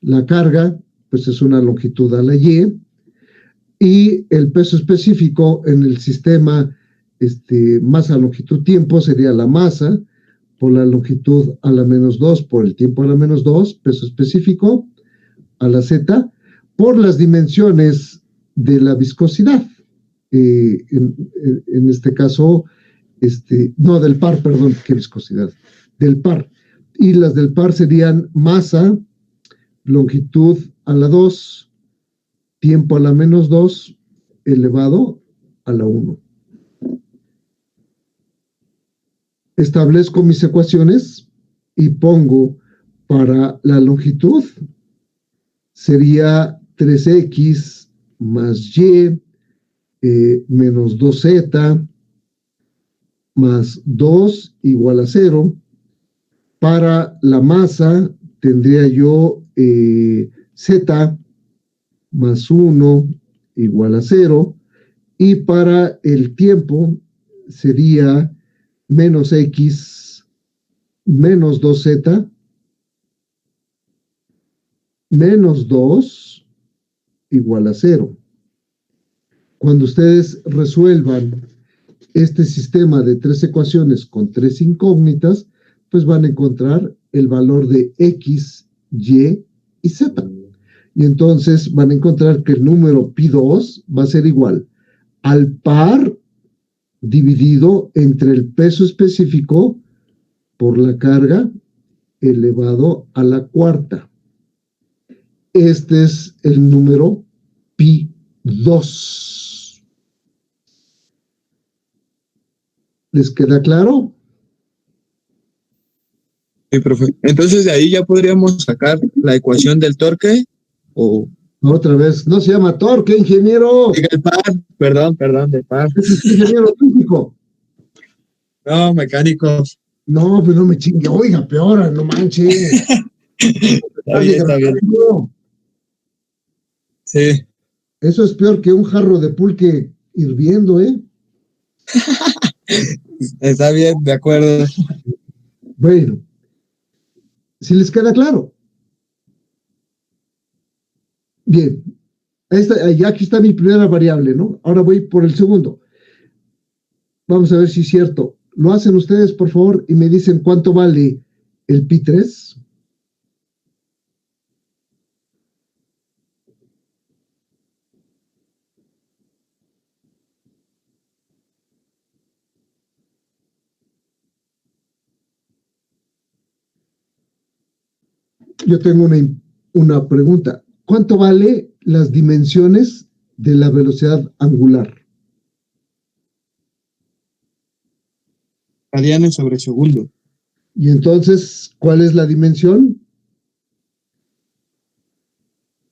La carga, pues es una longitud a la Y. Y el peso específico en el sistema masa, longitud, tiempo sería la masa por la longitud a la menos 2 por el tiempo a la menos 2, peso específico a la Z, por las dimensiones de la viscosidad. En este caso, no, del par, perdón, qué viscosidad, del par. Y las del par serían masa, longitud a la 2, tiempo a la menos 2, elevado a la 1. Establezco mis ecuaciones y pongo para la longitud, sería 3x más y menos 2z más 2 igual a 0. Para la masa tendría yo z más 1 igual a 0. Y para el tiempo sería menos x menos 2z menos 2 igual a 0. Cuando ustedes resuelvan este sistema de 3 ecuaciones con 3 incógnitas, pues van a encontrar el valor de x, y y z. Y entonces van a encontrar que el número pi2 va a ser igual al par dividido entre el peso específico por la carga elevado a la cuarta. Este es el número pi2. ¿Les queda claro? Sí, profe. Entonces de ahí ya podríamos sacar la ecuación del torque o... Otra vez, no se llama torque, ingeniero. Diga el par, perdón, del par. Es ingeniero técnico. No, mecánico. No, pues no me chingue. Oiga, peor, no manches. Está bien. Sí. Eso es peor que un jarro de pulque hirviendo, ¿eh? Está bien, de acuerdo. Bueno, si les queda claro. Bien, ya aquí está mi primera variable, ¿no? Ahora voy por el segundo. Vamos a ver si es cierto. Lo hacen ustedes, por favor, y me dicen cuánto vale el pi3. Yo tengo una pregunta. ¿Cuánto vale las dimensiones de la velocidad angular? Radianes sobre segundo. Y entonces, ¿cuál es la dimensión?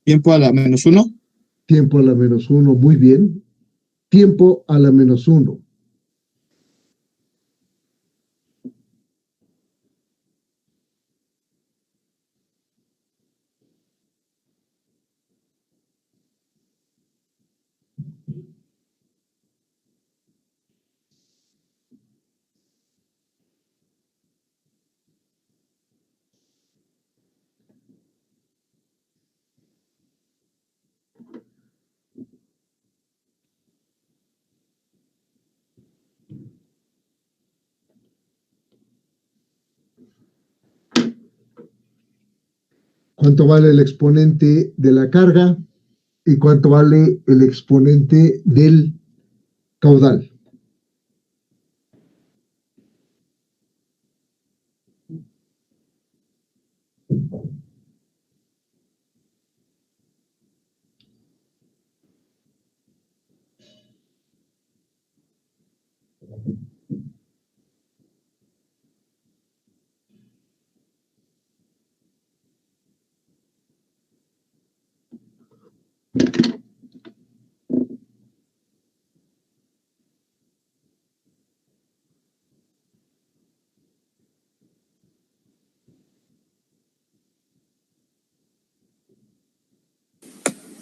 Tiempo a la menos 1. Tiempo a la menos 1, muy bien. Tiempo a la menos 1. ¿Cuánto vale el exponente de la carga? ¿Y cuánto vale el exponente del caudal?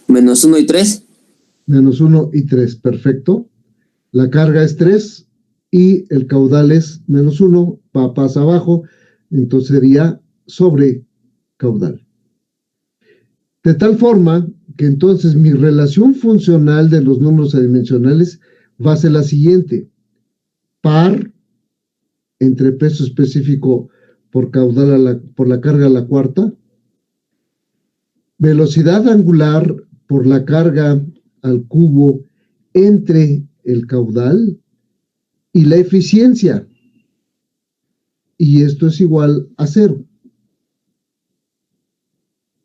Menos 1 y 3. Menos 1 y 3, perfecto. La carga es 3 y el caudal es menos 1, pasa abajo, entonces sería sobre caudal. De tal forma que entonces mi relación funcional de los números adimensionales va a ser la siguiente: par entre peso específico por caudal por la carga a la cuarta, velocidad angular por la carga al cubo entre el caudal y la eficiencia. Y esto es igual a 0.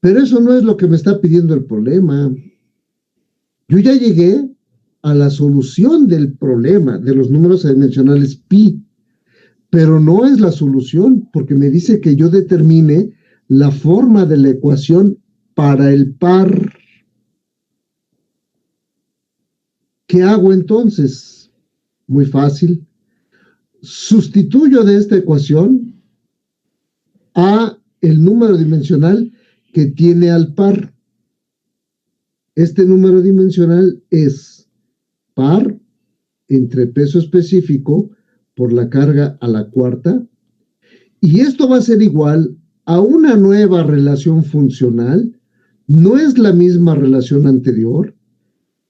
Pero eso no es lo que me está pidiendo el problema. Yo ya llegué a la solución del problema de los números adimensionales pi, pero no es la solución, porque me dice que yo determine la forma de la ecuación para el par. ¿Qué hago entonces? Muy fácil. Sustituyo de esta ecuación a el número dimensional que tiene al par. Este número dimensional es par entre peso específico por la carga a la cuarta, y esto va a ser igual a una nueva relación funcional. No es la misma relación anterior,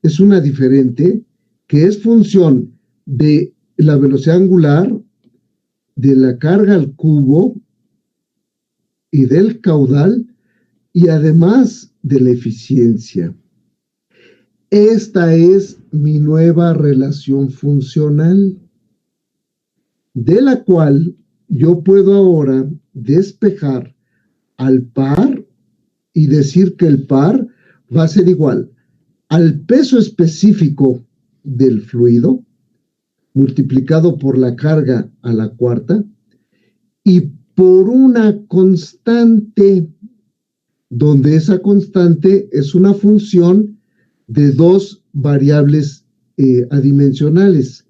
es una diferente, que es función de la velocidad angular, de la carga al cubo y del caudal, y además de la eficiencia. Esta es mi nueva relación funcional, de la cual yo puedo ahora despejar al par y decir que el par va a ser igual al peso específico del fluido multiplicado por la carga a la cuarta y por una constante, donde esa constante es una función de dos variables adimensionales,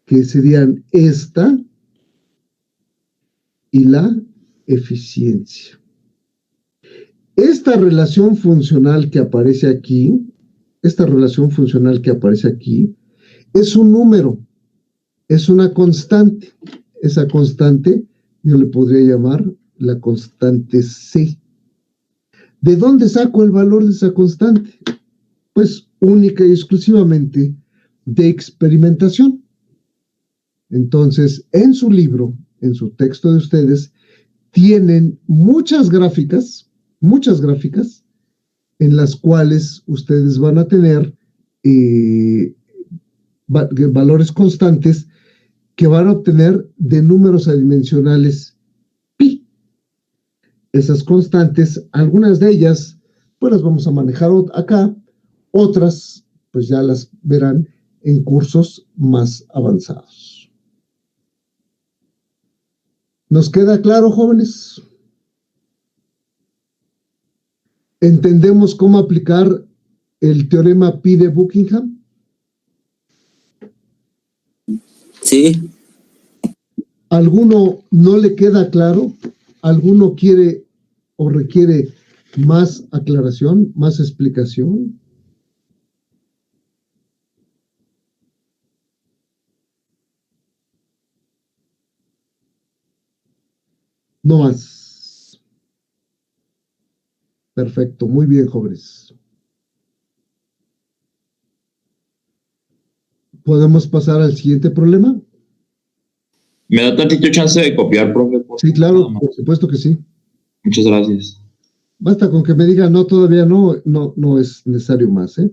que serían esta y la eficiencia. Esta relación funcional que aparece aquí, es un número, es una constante. Esa constante yo le podría llamar la constante C. ¿De dónde saco el valor de esa constante? Pues única y exclusivamente de experimentación. Entonces, en su libro, en su texto de ustedes, tienen muchas gráficas en las cuales ustedes van a tener valores constantes que van a obtener de números adimensionales pi. Esas constantes, algunas de ellas, pues las vamos a manejar acá, otras, pues ya las verán en cursos más avanzados. ¿Nos queda claro, jóvenes? ¿Entendemos cómo aplicar el teorema pi de Buckingham? Sí. ¿Alguno no le queda claro? ¿Alguno quiere o requiere más aclaración, más explicación? No más. Perfecto, muy bien, jóvenes. ¿Podemos pasar al siguiente problema? ¿Me da tantito chance de copiar, profe? Sí, claro, por supuesto que sí. Muchas gracias. Basta con que me diga no, todavía no es necesario más, ¿eh?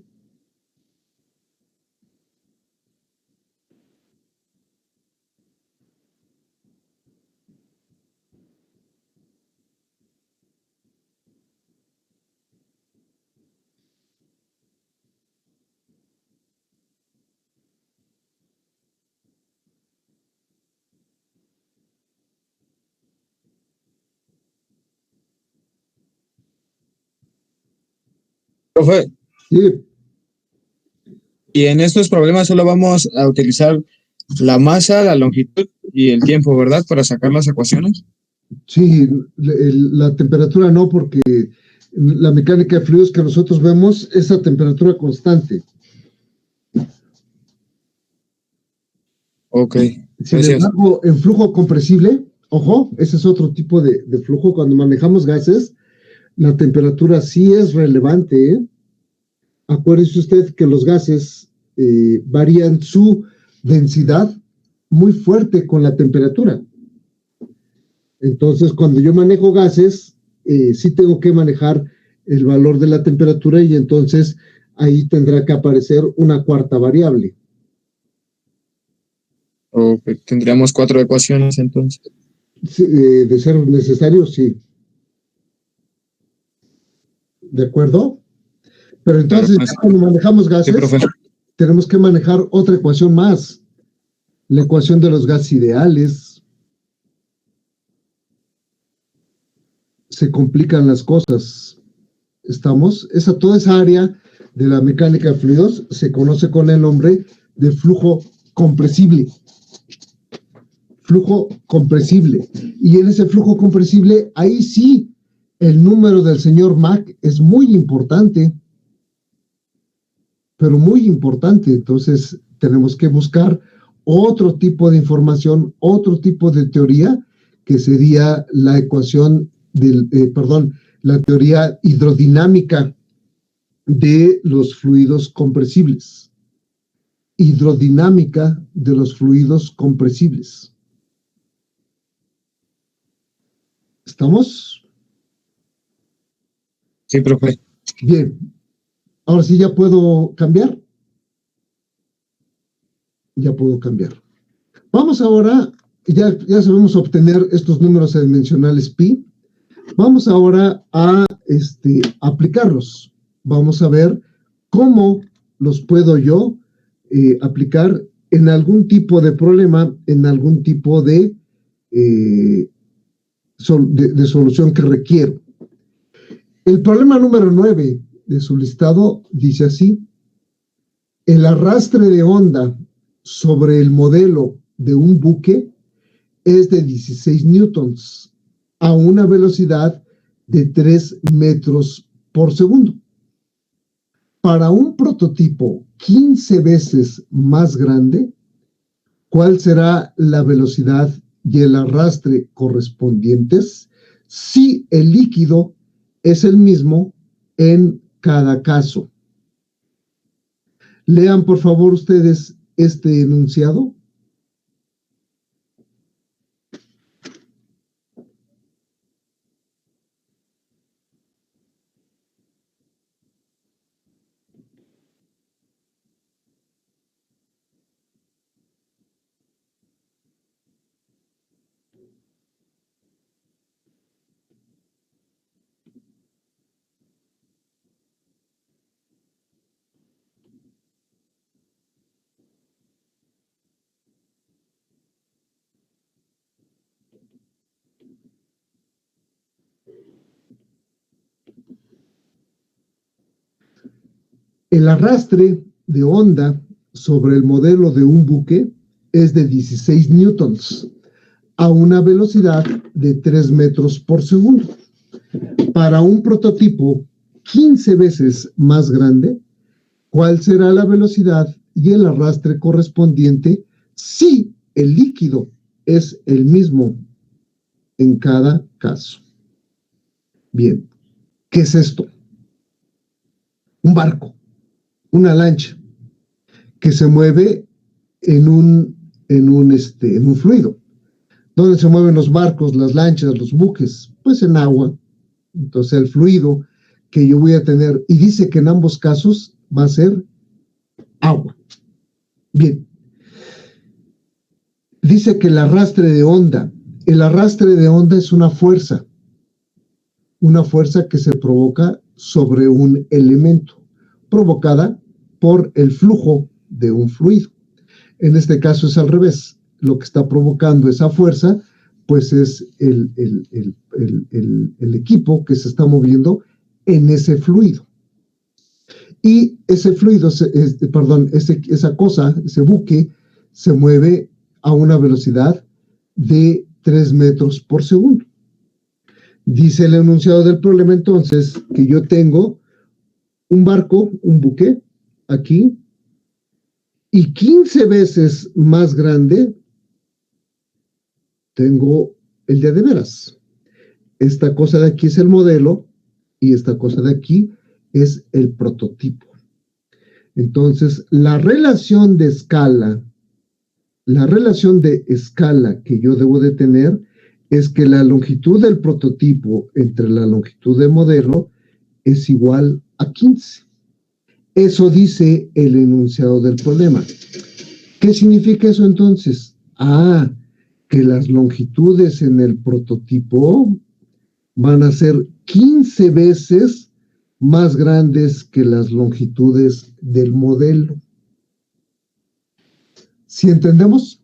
Profe, Sí, y en estos problemas solo vamos a utilizar la masa, la longitud y el tiempo, ¿verdad? Para sacar las ecuaciones. sí, la temperatura no, porque la mecánica de fluidos que nosotros vemos es a temperatura constante. Ok, Sin gracias. embargo, en flujo compresible, Ojo, ese es otro tipo de flujo. Cuando manejamos gases, la temperatura sí es relevante, ¿eh? Acuérdese usted que los gases varían su densidad muy fuerte con la temperatura. Entonces, cuando yo manejo gases, sí tengo que manejar el valor de la temperatura y entonces ahí tendrá que aparecer una cuarta variable. Tendríamos 4 ecuaciones entonces. Sí, de ser necesario, sí. ¿De acuerdo? Pero entonces, Pero, cuando manejamos gases, sí, profe. tenemos que manejar otra ecuación más. La ecuación de los gases ideales. Se complican las cosas. Toda esa área de la mecánica de fluidos se conoce con el nombre de flujo compresible. Flujo compresible. Y en ese flujo compresible, ahí sí, el número del señor Mach es muy importante. Pero muy importante. Entonces, tenemos que buscar otro tipo de información, otro tipo de teoría, que sería la ecuación la teoría hidrodinámica de los fluidos compresibles. Hidrodinámica de los fluidos compresibles. ¿Estamos? Sí, profe. Bien. Ahora sí ya puedo cambiar. Ya puedo cambiar. Vamos ahora, ya sabemos obtener estos números adimensionales pi. Vamos ahora a aplicarlos. Vamos a ver cómo los puedo yo aplicar en algún tipo de problema, en algún tipo de solución que requiero. El problema número 9 de su listado dice así: el arrastre de onda sobre el modelo de un buque es de 16 newtons a una velocidad de 3 metros por segundo. Para un prototipo 15 veces más grande, ¿cuál será la velocidad y el arrastre correspondientes si el líquido es el mismo en cada caso? Lean, por favor, ustedes este enunciado. El arrastre de onda sobre el modelo de un buque es de 16 newtons a una velocidad de 3 metros por segundo. Para un prototipo 15 veces más grande, ¿cuál será la velocidad y el arrastre correspondiente si el líquido es el mismo en cada caso? Bien, ¿qué es esto? Un barco, una lancha que se mueve en un fluido. ¿Dónde se mueven los barcos, las lanchas, los buques? Pues en agua. Entonces el fluido que yo voy a tener, y dice que en ambos casos va a ser agua. Bien. Dice que el arrastre de onda es una fuerza que se provoca sobre un elemento, provocada por el flujo de un fluido. En este caso es al revés. Lo que está provocando esa fuerza, pues es el equipo que se está moviendo en ese fluido. Y ese fluido, ese buque, se mueve a una velocidad de 3 metros por segundo. Dice el enunciado del problema entonces que yo tengo un barco, un buque, aquí, y 15 veces más grande tengo el de veras. Esta cosa de aquí es el modelo y esta cosa de aquí es el prototipo. Entonces, la relación de escala que yo debo de tener es que la longitud del prototipo entre la longitud del modelo es igual a 15. Eso dice el enunciado del problema. ¿Qué significa eso entonces? Que las longitudes en el prototipo van a ser 15 veces más grandes que las longitudes del modelo. Si entendemos,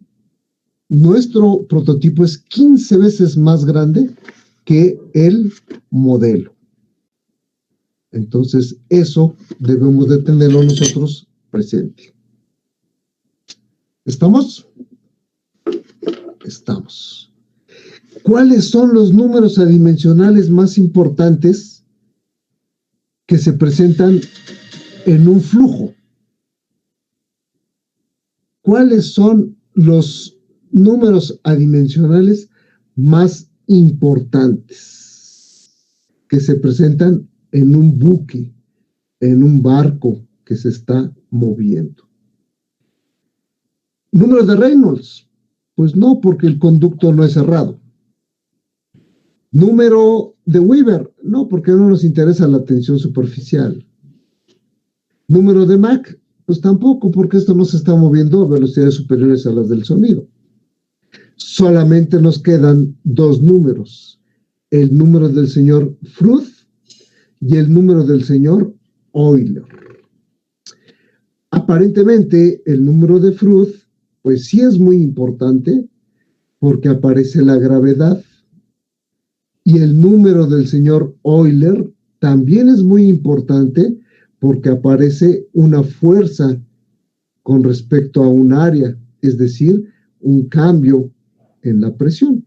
nuestro prototipo es 15 veces más grande que el modelo. Entonces, eso debemos de tenerlo nosotros presente. ¿Estamos? Estamos. ¿Cuáles son los números adimensionales más importantes que se presentan en un flujo? ¿Cuáles son los números adimensionales más importantes que se presentan en un buque, en un barco que se está moviendo? ¿Número de Reynolds? Pues no, porque el conducto no es cerrado. ¿Número de Weaver? No, porque no nos interesa la tensión superficial. ¿Número de Mach? Pues tampoco, porque esto no se está moviendo a velocidades superiores a las del sonido. Solamente nos quedan dos números. El número del señor Freud y el número del señor Euler. Aparentemente, el número de Freud, pues sí es muy importante, porque aparece la gravedad. Y el número del señor Euler también es muy importante, porque aparece una fuerza con respecto a un área, es decir, un cambio en la presión.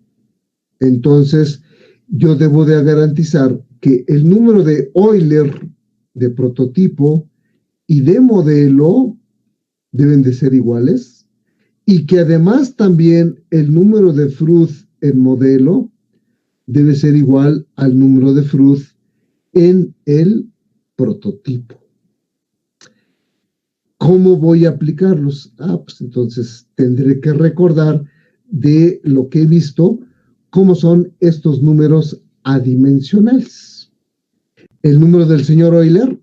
Entonces, yo debo de garantizar que el número de Euler de prototipo y de modelo deben de ser iguales, y que además también el número de Freud en modelo debe ser igual al número de Freud en el prototipo. ¿Cómo voy a aplicarlos? Pues entonces tendré que recordar de lo que he visto, cómo son estos números adimensionales. El número del señor Euler,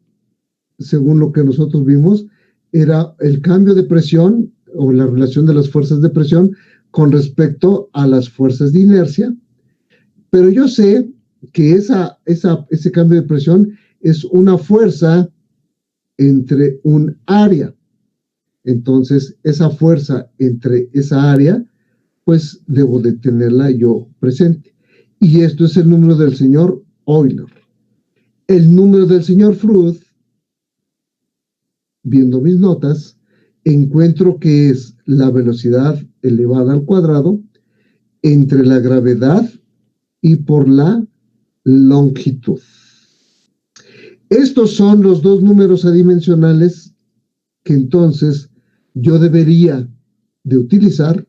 según lo que nosotros vimos, era el cambio de presión o la relación de las fuerzas de presión con respecto a las fuerzas de inercia, pero yo sé que ese cambio de presión es una fuerza entre un área. Entonces, esa fuerza entre esa área, pues debo de tenerla yo presente. Y esto es el número del señor Euler. El número del señor Freud, viendo mis notas, encuentro que es la velocidad elevada al cuadrado entre la gravedad y por la longitud. Estos son los dos números adimensionales que entonces yo debería de utilizar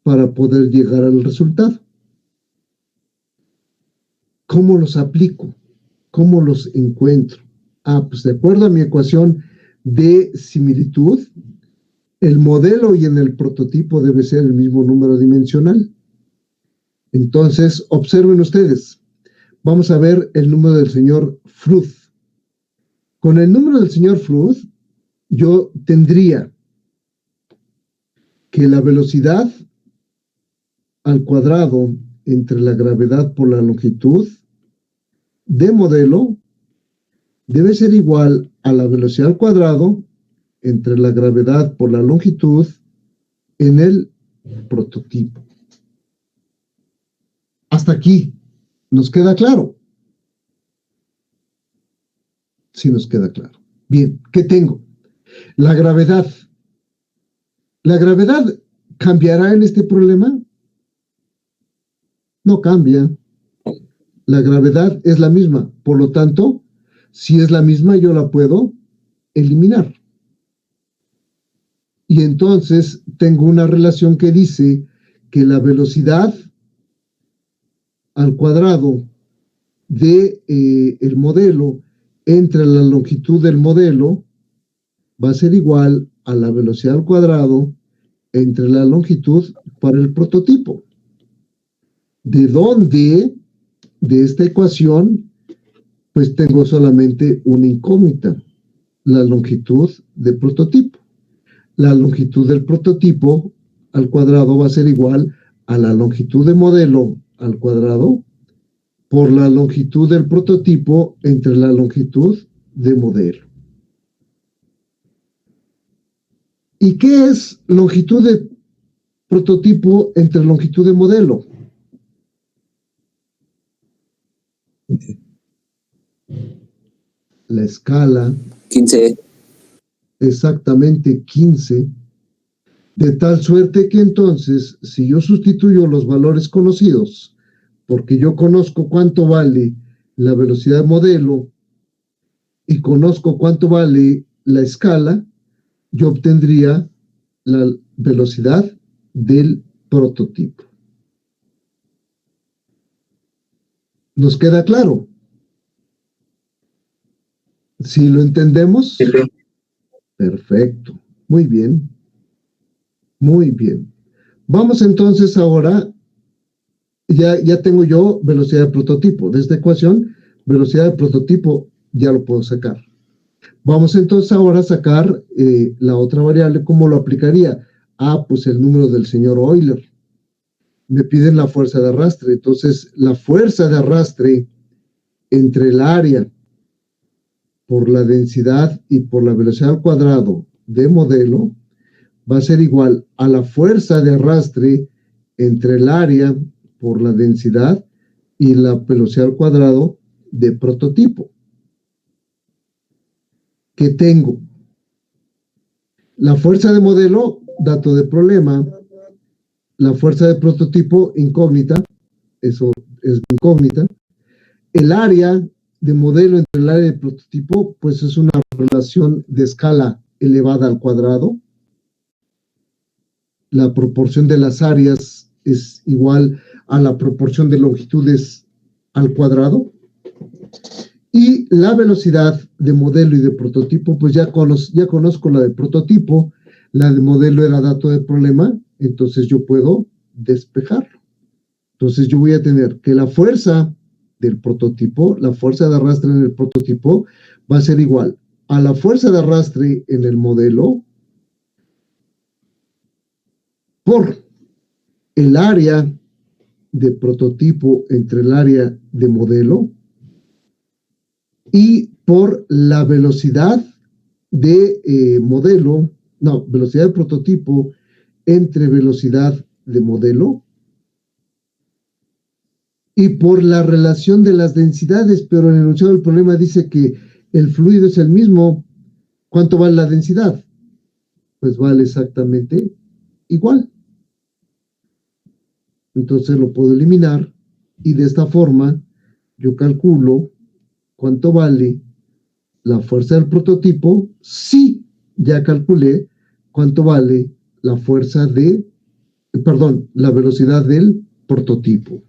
para poder llegar al resultado. ¿Cómo los aplico? ¿Cómo los encuentro? Pues de acuerdo a mi ecuación de similitud, el modelo y en el prototipo debe ser el mismo número dimensional. Entonces, observen ustedes. Vamos a ver el número del señor Freud. Con el número del señor Freud, yo tendría que la velocidad al cuadrado entre la gravedad por la longitud de modelo debe ser igual a la velocidad al cuadrado entre la gravedad por la longitud en el prototipo. Hasta aquí, ¿nos queda claro? Sí nos queda claro. Bien, ¿qué tengo? La gravedad. ¿La gravedad cambiará en este problema? No cambia. La gravedad es la misma. Por lo tanto, si es la misma, yo la puedo eliminar. Y entonces tengo una relación que dice que la velocidad al cuadrado de el modelo entre la longitud del modelo va a ser igual a la velocidad al cuadrado entre la longitud para el prototipo. ¿De dónde? De esta ecuación, pues tengo solamente una incógnita, la longitud del prototipo. La longitud del prototipo al cuadrado va a ser igual a la longitud de modelo al cuadrado por la longitud del prototipo entre la longitud de modelo. ¿Y qué es longitud de prototipo entre longitud de modelo? La escala. 15. Exactamente 15. De tal suerte que entonces, si yo sustituyo los valores conocidos, porque yo conozco cuánto vale la velocidad de modelo y conozco cuánto vale la escala, yo obtendría la velocidad del prototipo. ¿Nos queda claro? ¿Sí lo entendemos? Perfecto. Muy bien. Muy bien. Vamos entonces ahora, ya tengo yo velocidad de prototipo. De esta ecuación, velocidad de prototipo ya lo puedo sacar. Vamos entonces ahora a sacar la otra variable. ¿Cómo lo aplicaría? Pues el número del señor Euler. Me piden la fuerza de arrastre. Entonces, la fuerza de arrastre entre el área por la densidad y por la velocidad al cuadrado de modelo va a ser igual a la fuerza de arrastre entre el área por la densidad y la velocidad al cuadrado de prototipo. ¿Qué tengo? La fuerza de modelo, dato de problema. La fuerza de prototipo, incógnita. Eso es incógnita. El área de modelo entre el área de prototipo, pues es una relación de escala elevada al cuadrado. La proporción de las áreas es igual a la proporción de longitudes al cuadrado. Y la velocidad de modelo y de prototipo, pues ya conozco la de prototipo, la de modelo era dato de problema, entonces yo puedo despejarlo. Entonces yo voy a tener que la fuerza del prototipo, la fuerza de arrastre en el prototipo, va a ser igual a la fuerza de arrastre en el modelo por el área de prototipo entre el área de modelo y por la velocidad de modelo, no, velocidad de prototipo entre velocidad de modelo y por la relación de las densidades, pero en el enunciado del problema dice que el fluido es el mismo. ¿Cuánto vale la densidad? Pues vale exactamente igual. Entonces lo puedo eliminar y de esta forma yo calculo cuánto vale la fuerza del prototipo si ya calculé cuánto vale la fuerza de, la velocidad del prototipo.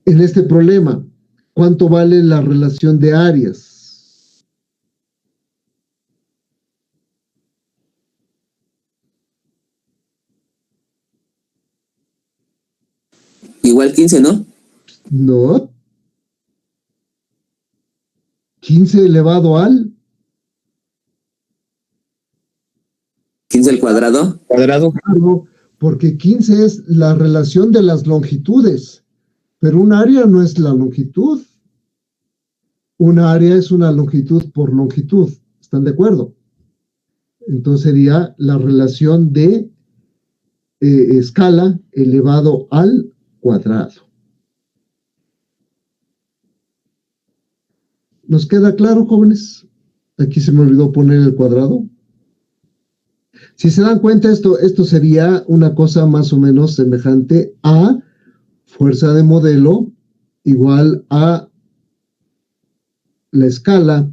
En este problema, ¿cuánto vale la relación de áreas? Igual 15, ¿no? No. 15 elevado al 15 al cuadrado. Cuadrado. Porque 15 es la relación de las longitudes, pero un área no es la longitud. Una área es una longitud por longitud. ¿Están de acuerdo? Entonces sería la relación de escala elevado al cuadrado. ¿Nos queda claro, jóvenes? Aquí se me olvidó poner el cuadrado. Si se dan cuenta, esto sería una cosa más o menos semejante a fuerza de modelo igual a la escala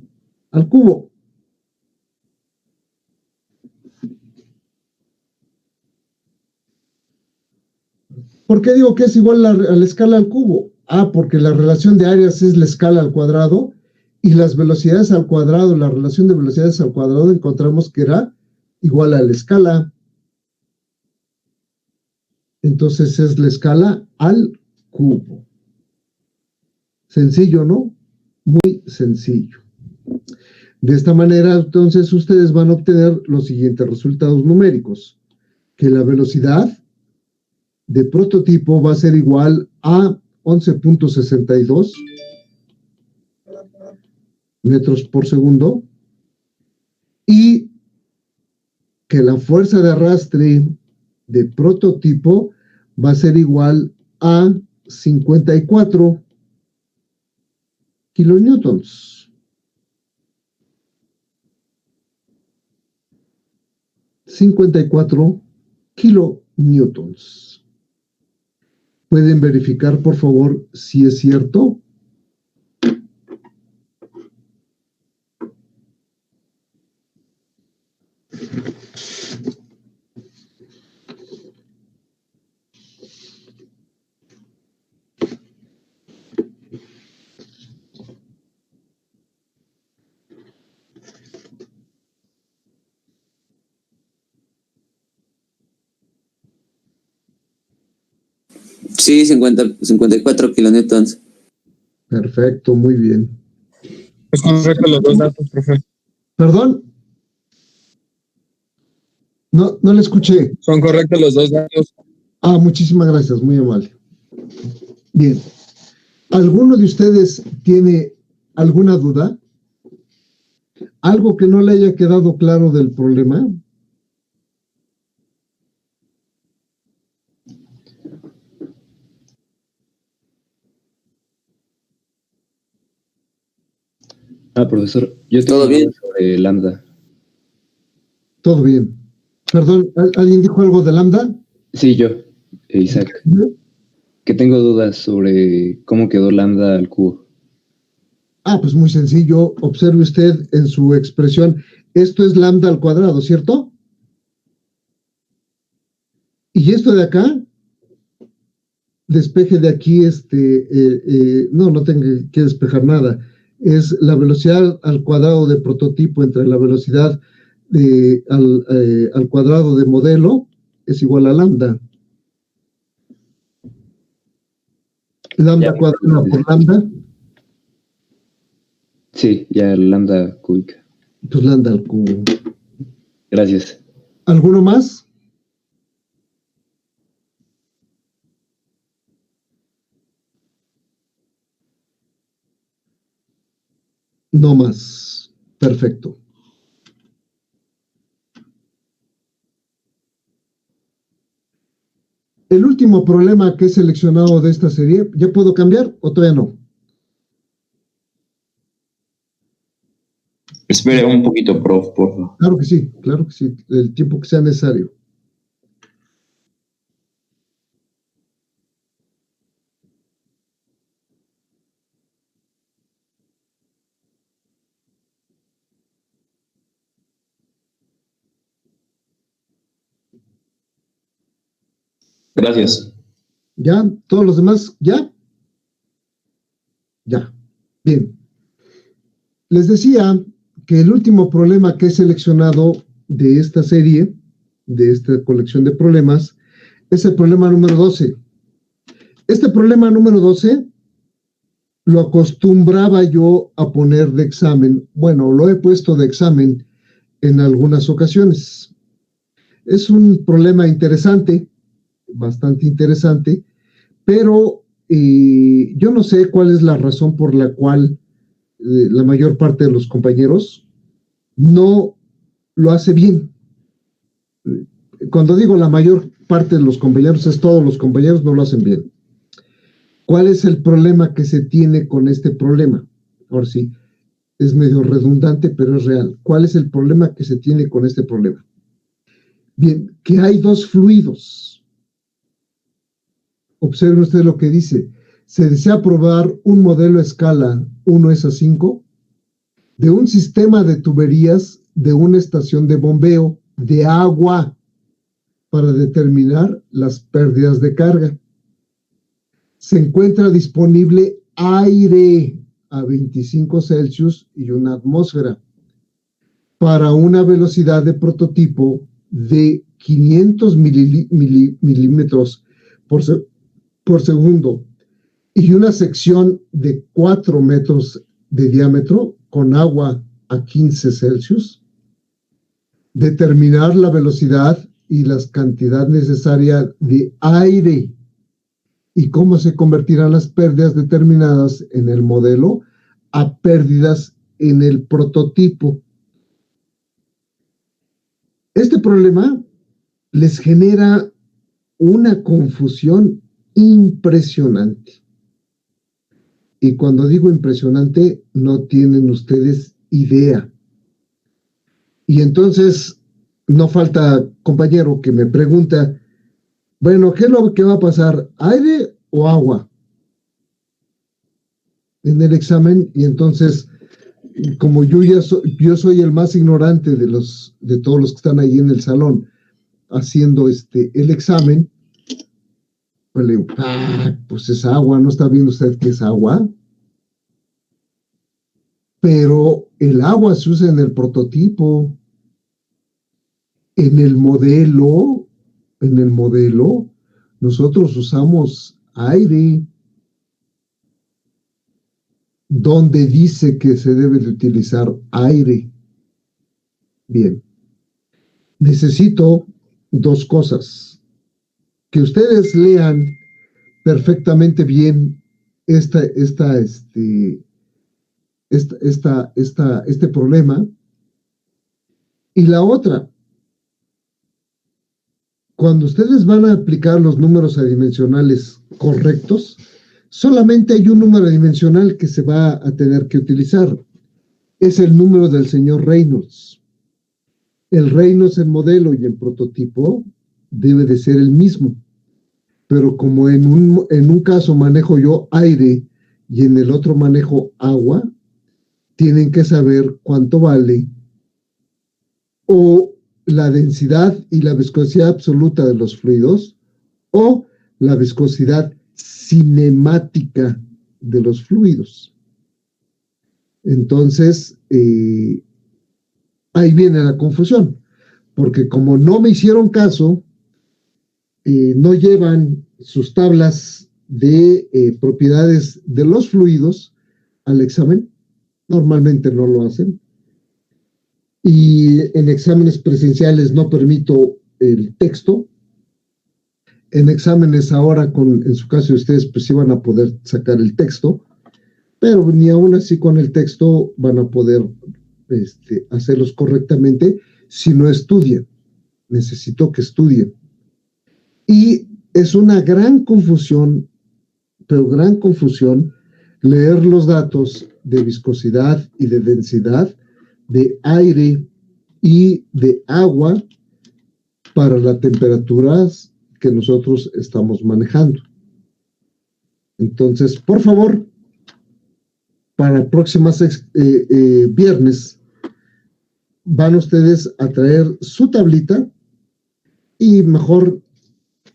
al cubo. ¿Por qué digo que es igual a la escala al cubo? Porque la relación de áreas es la escala al cuadrado y las velocidades al cuadrado, la relación de velocidades al cuadrado encontramos que era igual a la escala. Entonces es la escala al cubo. Sencillo, ¿no? Muy sencillo. De esta manera, entonces, ustedes van a obtener los siguientes resultados numéricos. Que la velocidad de prototipo va a ser igual a 11.62 metros por segundo y que la fuerza de arrastre de prototipo va a ser igual a 54 kilonewtons. kilonewtons. ¿Pueden verificar, por favor, si es cierto? Sí, 54 kilonewtons. Perfecto, muy bien. Es correcto los dos datos, profe. ¿Perdón? No le escuché. Son correctos los dos datos. Muchísimas gracias, muy amable. Bien. ¿Alguno de ustedes tiene alguna duda? ¿Algo que no le haya quedado claro del problema? Profesor, yo tengo ¿Todo bien? dudas sobre lambda. Todo bien. Perdón, ¿alguien dijo algo de lambda? Sí, yo, Isaac. Que tengo dudas sobre cómo quedó lambda al cubo. Pues muy sencillo. Observe usted en su expresión. Esto es lambda al cuadrado, ¿cierto? Y esto de acá, despeje de aquí, no tengo que despejar nada. Es la velocidad al cuadrado de prototipo entre la velocidad al cuadrado de modelo es igual a lambda. Lambda cuadrado por lambda. Sí, ya lambda cúbica. Pues lambda al cubo. Gracias. ¿Alguno más? No más. Perfecto. El último problema que he seleccionado de esta serie, ¿ya puedo cambiar o todavía no? Espere un poquito, prof, por favor. Claro que sí, el tiempo que sea necesario. Gracias. ¿Ya? ¿Todos los demás? ¿Ya? Ya. Bien. Les decía que el último problema que he seleccionado de esta serie, de esta colección de problemas, es el problema número 12. Este problema número 12 lo acostumbraba yo a poner de examen. Bueno, lo he puesto de examen en algunas ocasiones. Es un problema interesante, bastante interesante, pero yo no sé cuál es la razón por la cual la mayor parte de los compañeros no lo hace bien. Cuando digo la mayor parte de los compañeros, es todos los compañeros no lo hacen bien. ¿Cuál es el problema que se tiene con este problema? Ahora sí, es medio redundante, pero es real. ¿Cuál es el problema que se tiene con este problema? Bien, que hay dos fluidos. Observen ustedes lo que dice. Se desea probar un modelo a escala 1:5 de un sistema de tuberías de una estación de bombeo de agua. para determinar las pérdidas de carga. Se encuentra disponible aire a 25 Celsius y una atmósfera para una velocidad de prototipo de 500 milímetros por segundo y una sección de 4 metros de diámetro con agua a 15 Celsius. Determinar la velocidad y la cantidad necesaria de aire y cómo se convertirán las pérdidas determinadas en el modelo a pérdidas en el prototipo. Este problema les genera una confusión impresionante. Y cuando digo impresionante, no tienen ustedes idea. Y entonces, no falta compañero que me pregunta, bueno, ¿qué es lo que va a pasar? ¿Aire o agua? En el examen, y entonces, como yo soy el más ignorante de todos los que están ahí en el salón haciendo el examen, pues le digo, pues es agua, ¿no está viendo usted que es agua? Pero el agua se usa en el prototipo, en el modelo, nosotros usamos aire. ¿Dónde dice que se debe de utilizar aire? Bien, necesito dos cosas. Que ustedes lean perfectamente bien este problema. Y la otra, cuando ustedes van a aplicar los números adimensionales correctos, solamente hay un número adimensional que se va a tener que utilizar. Es el número del señor Reynolds. El Reynolds en modelo y en prototipo debe de ser el mismo. Pero como en un caso manejo yo aire y en el otro manejo agua, tienen que saber cuánto vale o la densidad y la viscosidad absoluta de los fluidos o la viscosidad cinemática de los fluidos. Entonces, ahí viene la confusión, porque como no me hicieron caso, no llevan sus tablas de propiedades de los fluidos al examen, normalmente no lo hacen, y en exámenes presenciales no permito el texto. En exámenes ahora, en su caso ustedes pues sí van a poder sacar el texto, pero ni aún así con el texto van a poder hacerlos correctamente si no estudian. Necesito que estudien. Y es una gran confusión, pero gran confusión, leer los datos de viscosidad y de densidad de aire y de agua para las temperaturas que nosotros estamos manejando. Entonces, por favor, para el próximo viernes, van ustedes a traer su tablita y mejor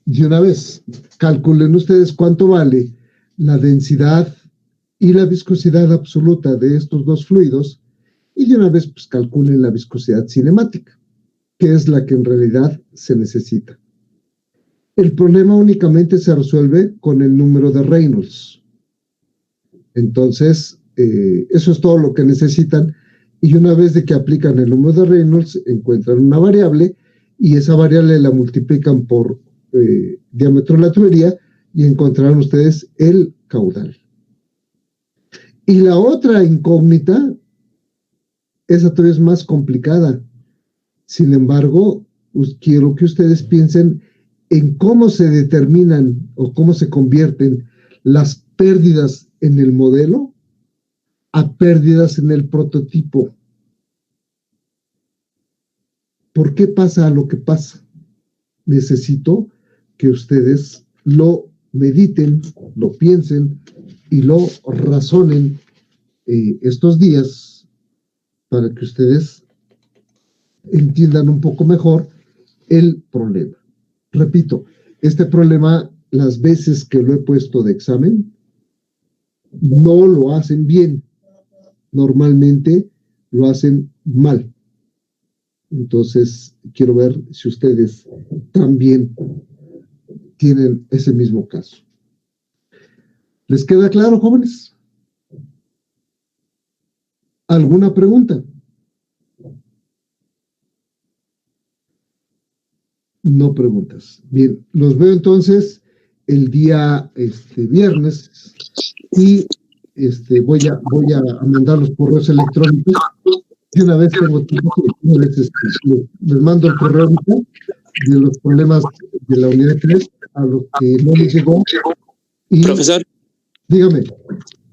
de una vez calculen ustedes cuánto vale la densidad y la viscosidad absoluta de estos dos fluidos y de una vez pues calculen la viscosidad cinemática, que es la que en realidad se necesita. El problema únicamente se resuelve con el número de Reynolds. Entonces, eso es todo lo que necesitan. Y una vez de que aplican el número de Reynolds, encuentran una variable y esa variable la multiplican por diámetro de la tubería y encontrarán ustedes el caudal. Y la otra incógnita, esa todavía es más complicada. Sin embargo, quiero que ustedes piensen en cómo se determinan o cómo se convierten las pérdidas en el modelo a pérdidas en el prototipo. ¿Por qué pasa lo que pasa? Necesito que ustedes lo mediten, lo piensen y lo razonen estos días para que ustedes entiendan un poco mejor el problema. repito, este problema, las veces que lo he puesto de examen, no lo hacen bien. Normalmente lo hacen mal. Entonces, quiero ver si ustedes también tienen ese mismo caso. ¿Les queda claro, jóvenes? ¿Alguna pregunta? No preguntas. Bien, los veo entonces el día viernes y voy a mandar los correos electrónicos. Y una vez tengo tiempo, les mando el correo ahorita de los problemas de la unidad 3 a los que no les llegó. Y, profesor, dígame.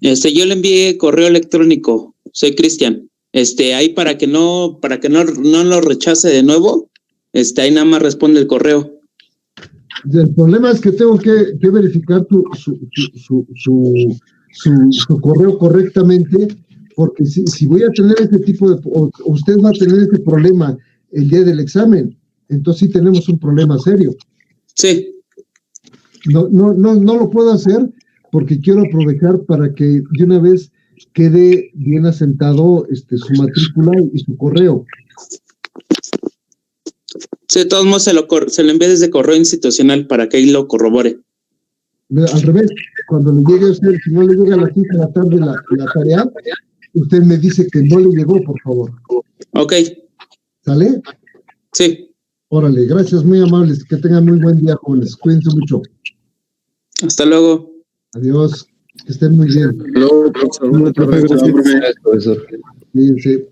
yo le envié correo electrónico. Soy Cristian. Ahí para que no lo rechace de nuevo, ahí nada más responde el correo. El problema es que tengo que verificar su correo correctamente, porque si voy a tener este tipo de, o usted va a tener este problema el día del examen, entonces sí tenemos un problema serio. Sí. No lo puedo hacer porque quiero aprovechar para que de una vez quede bien asentado su matrícula y su correo. Sí, de todos modos se lo envié desde correo institucional para que ahí lo corrobore. Al revés, cuando le llegue a usted, si no le llega a las 5 de la tarde la tarea, usted me dice que no le llegó, por favor. Ok. ¿Sale? Sí. Órale, gracias, muy amables. Que tengan muy buen día, jóvenes. Cuídense mucho. Hasta luego. Adiós. Que estén muy bien. Hasta luego, profesor. Gracias, profesor. Cuídense.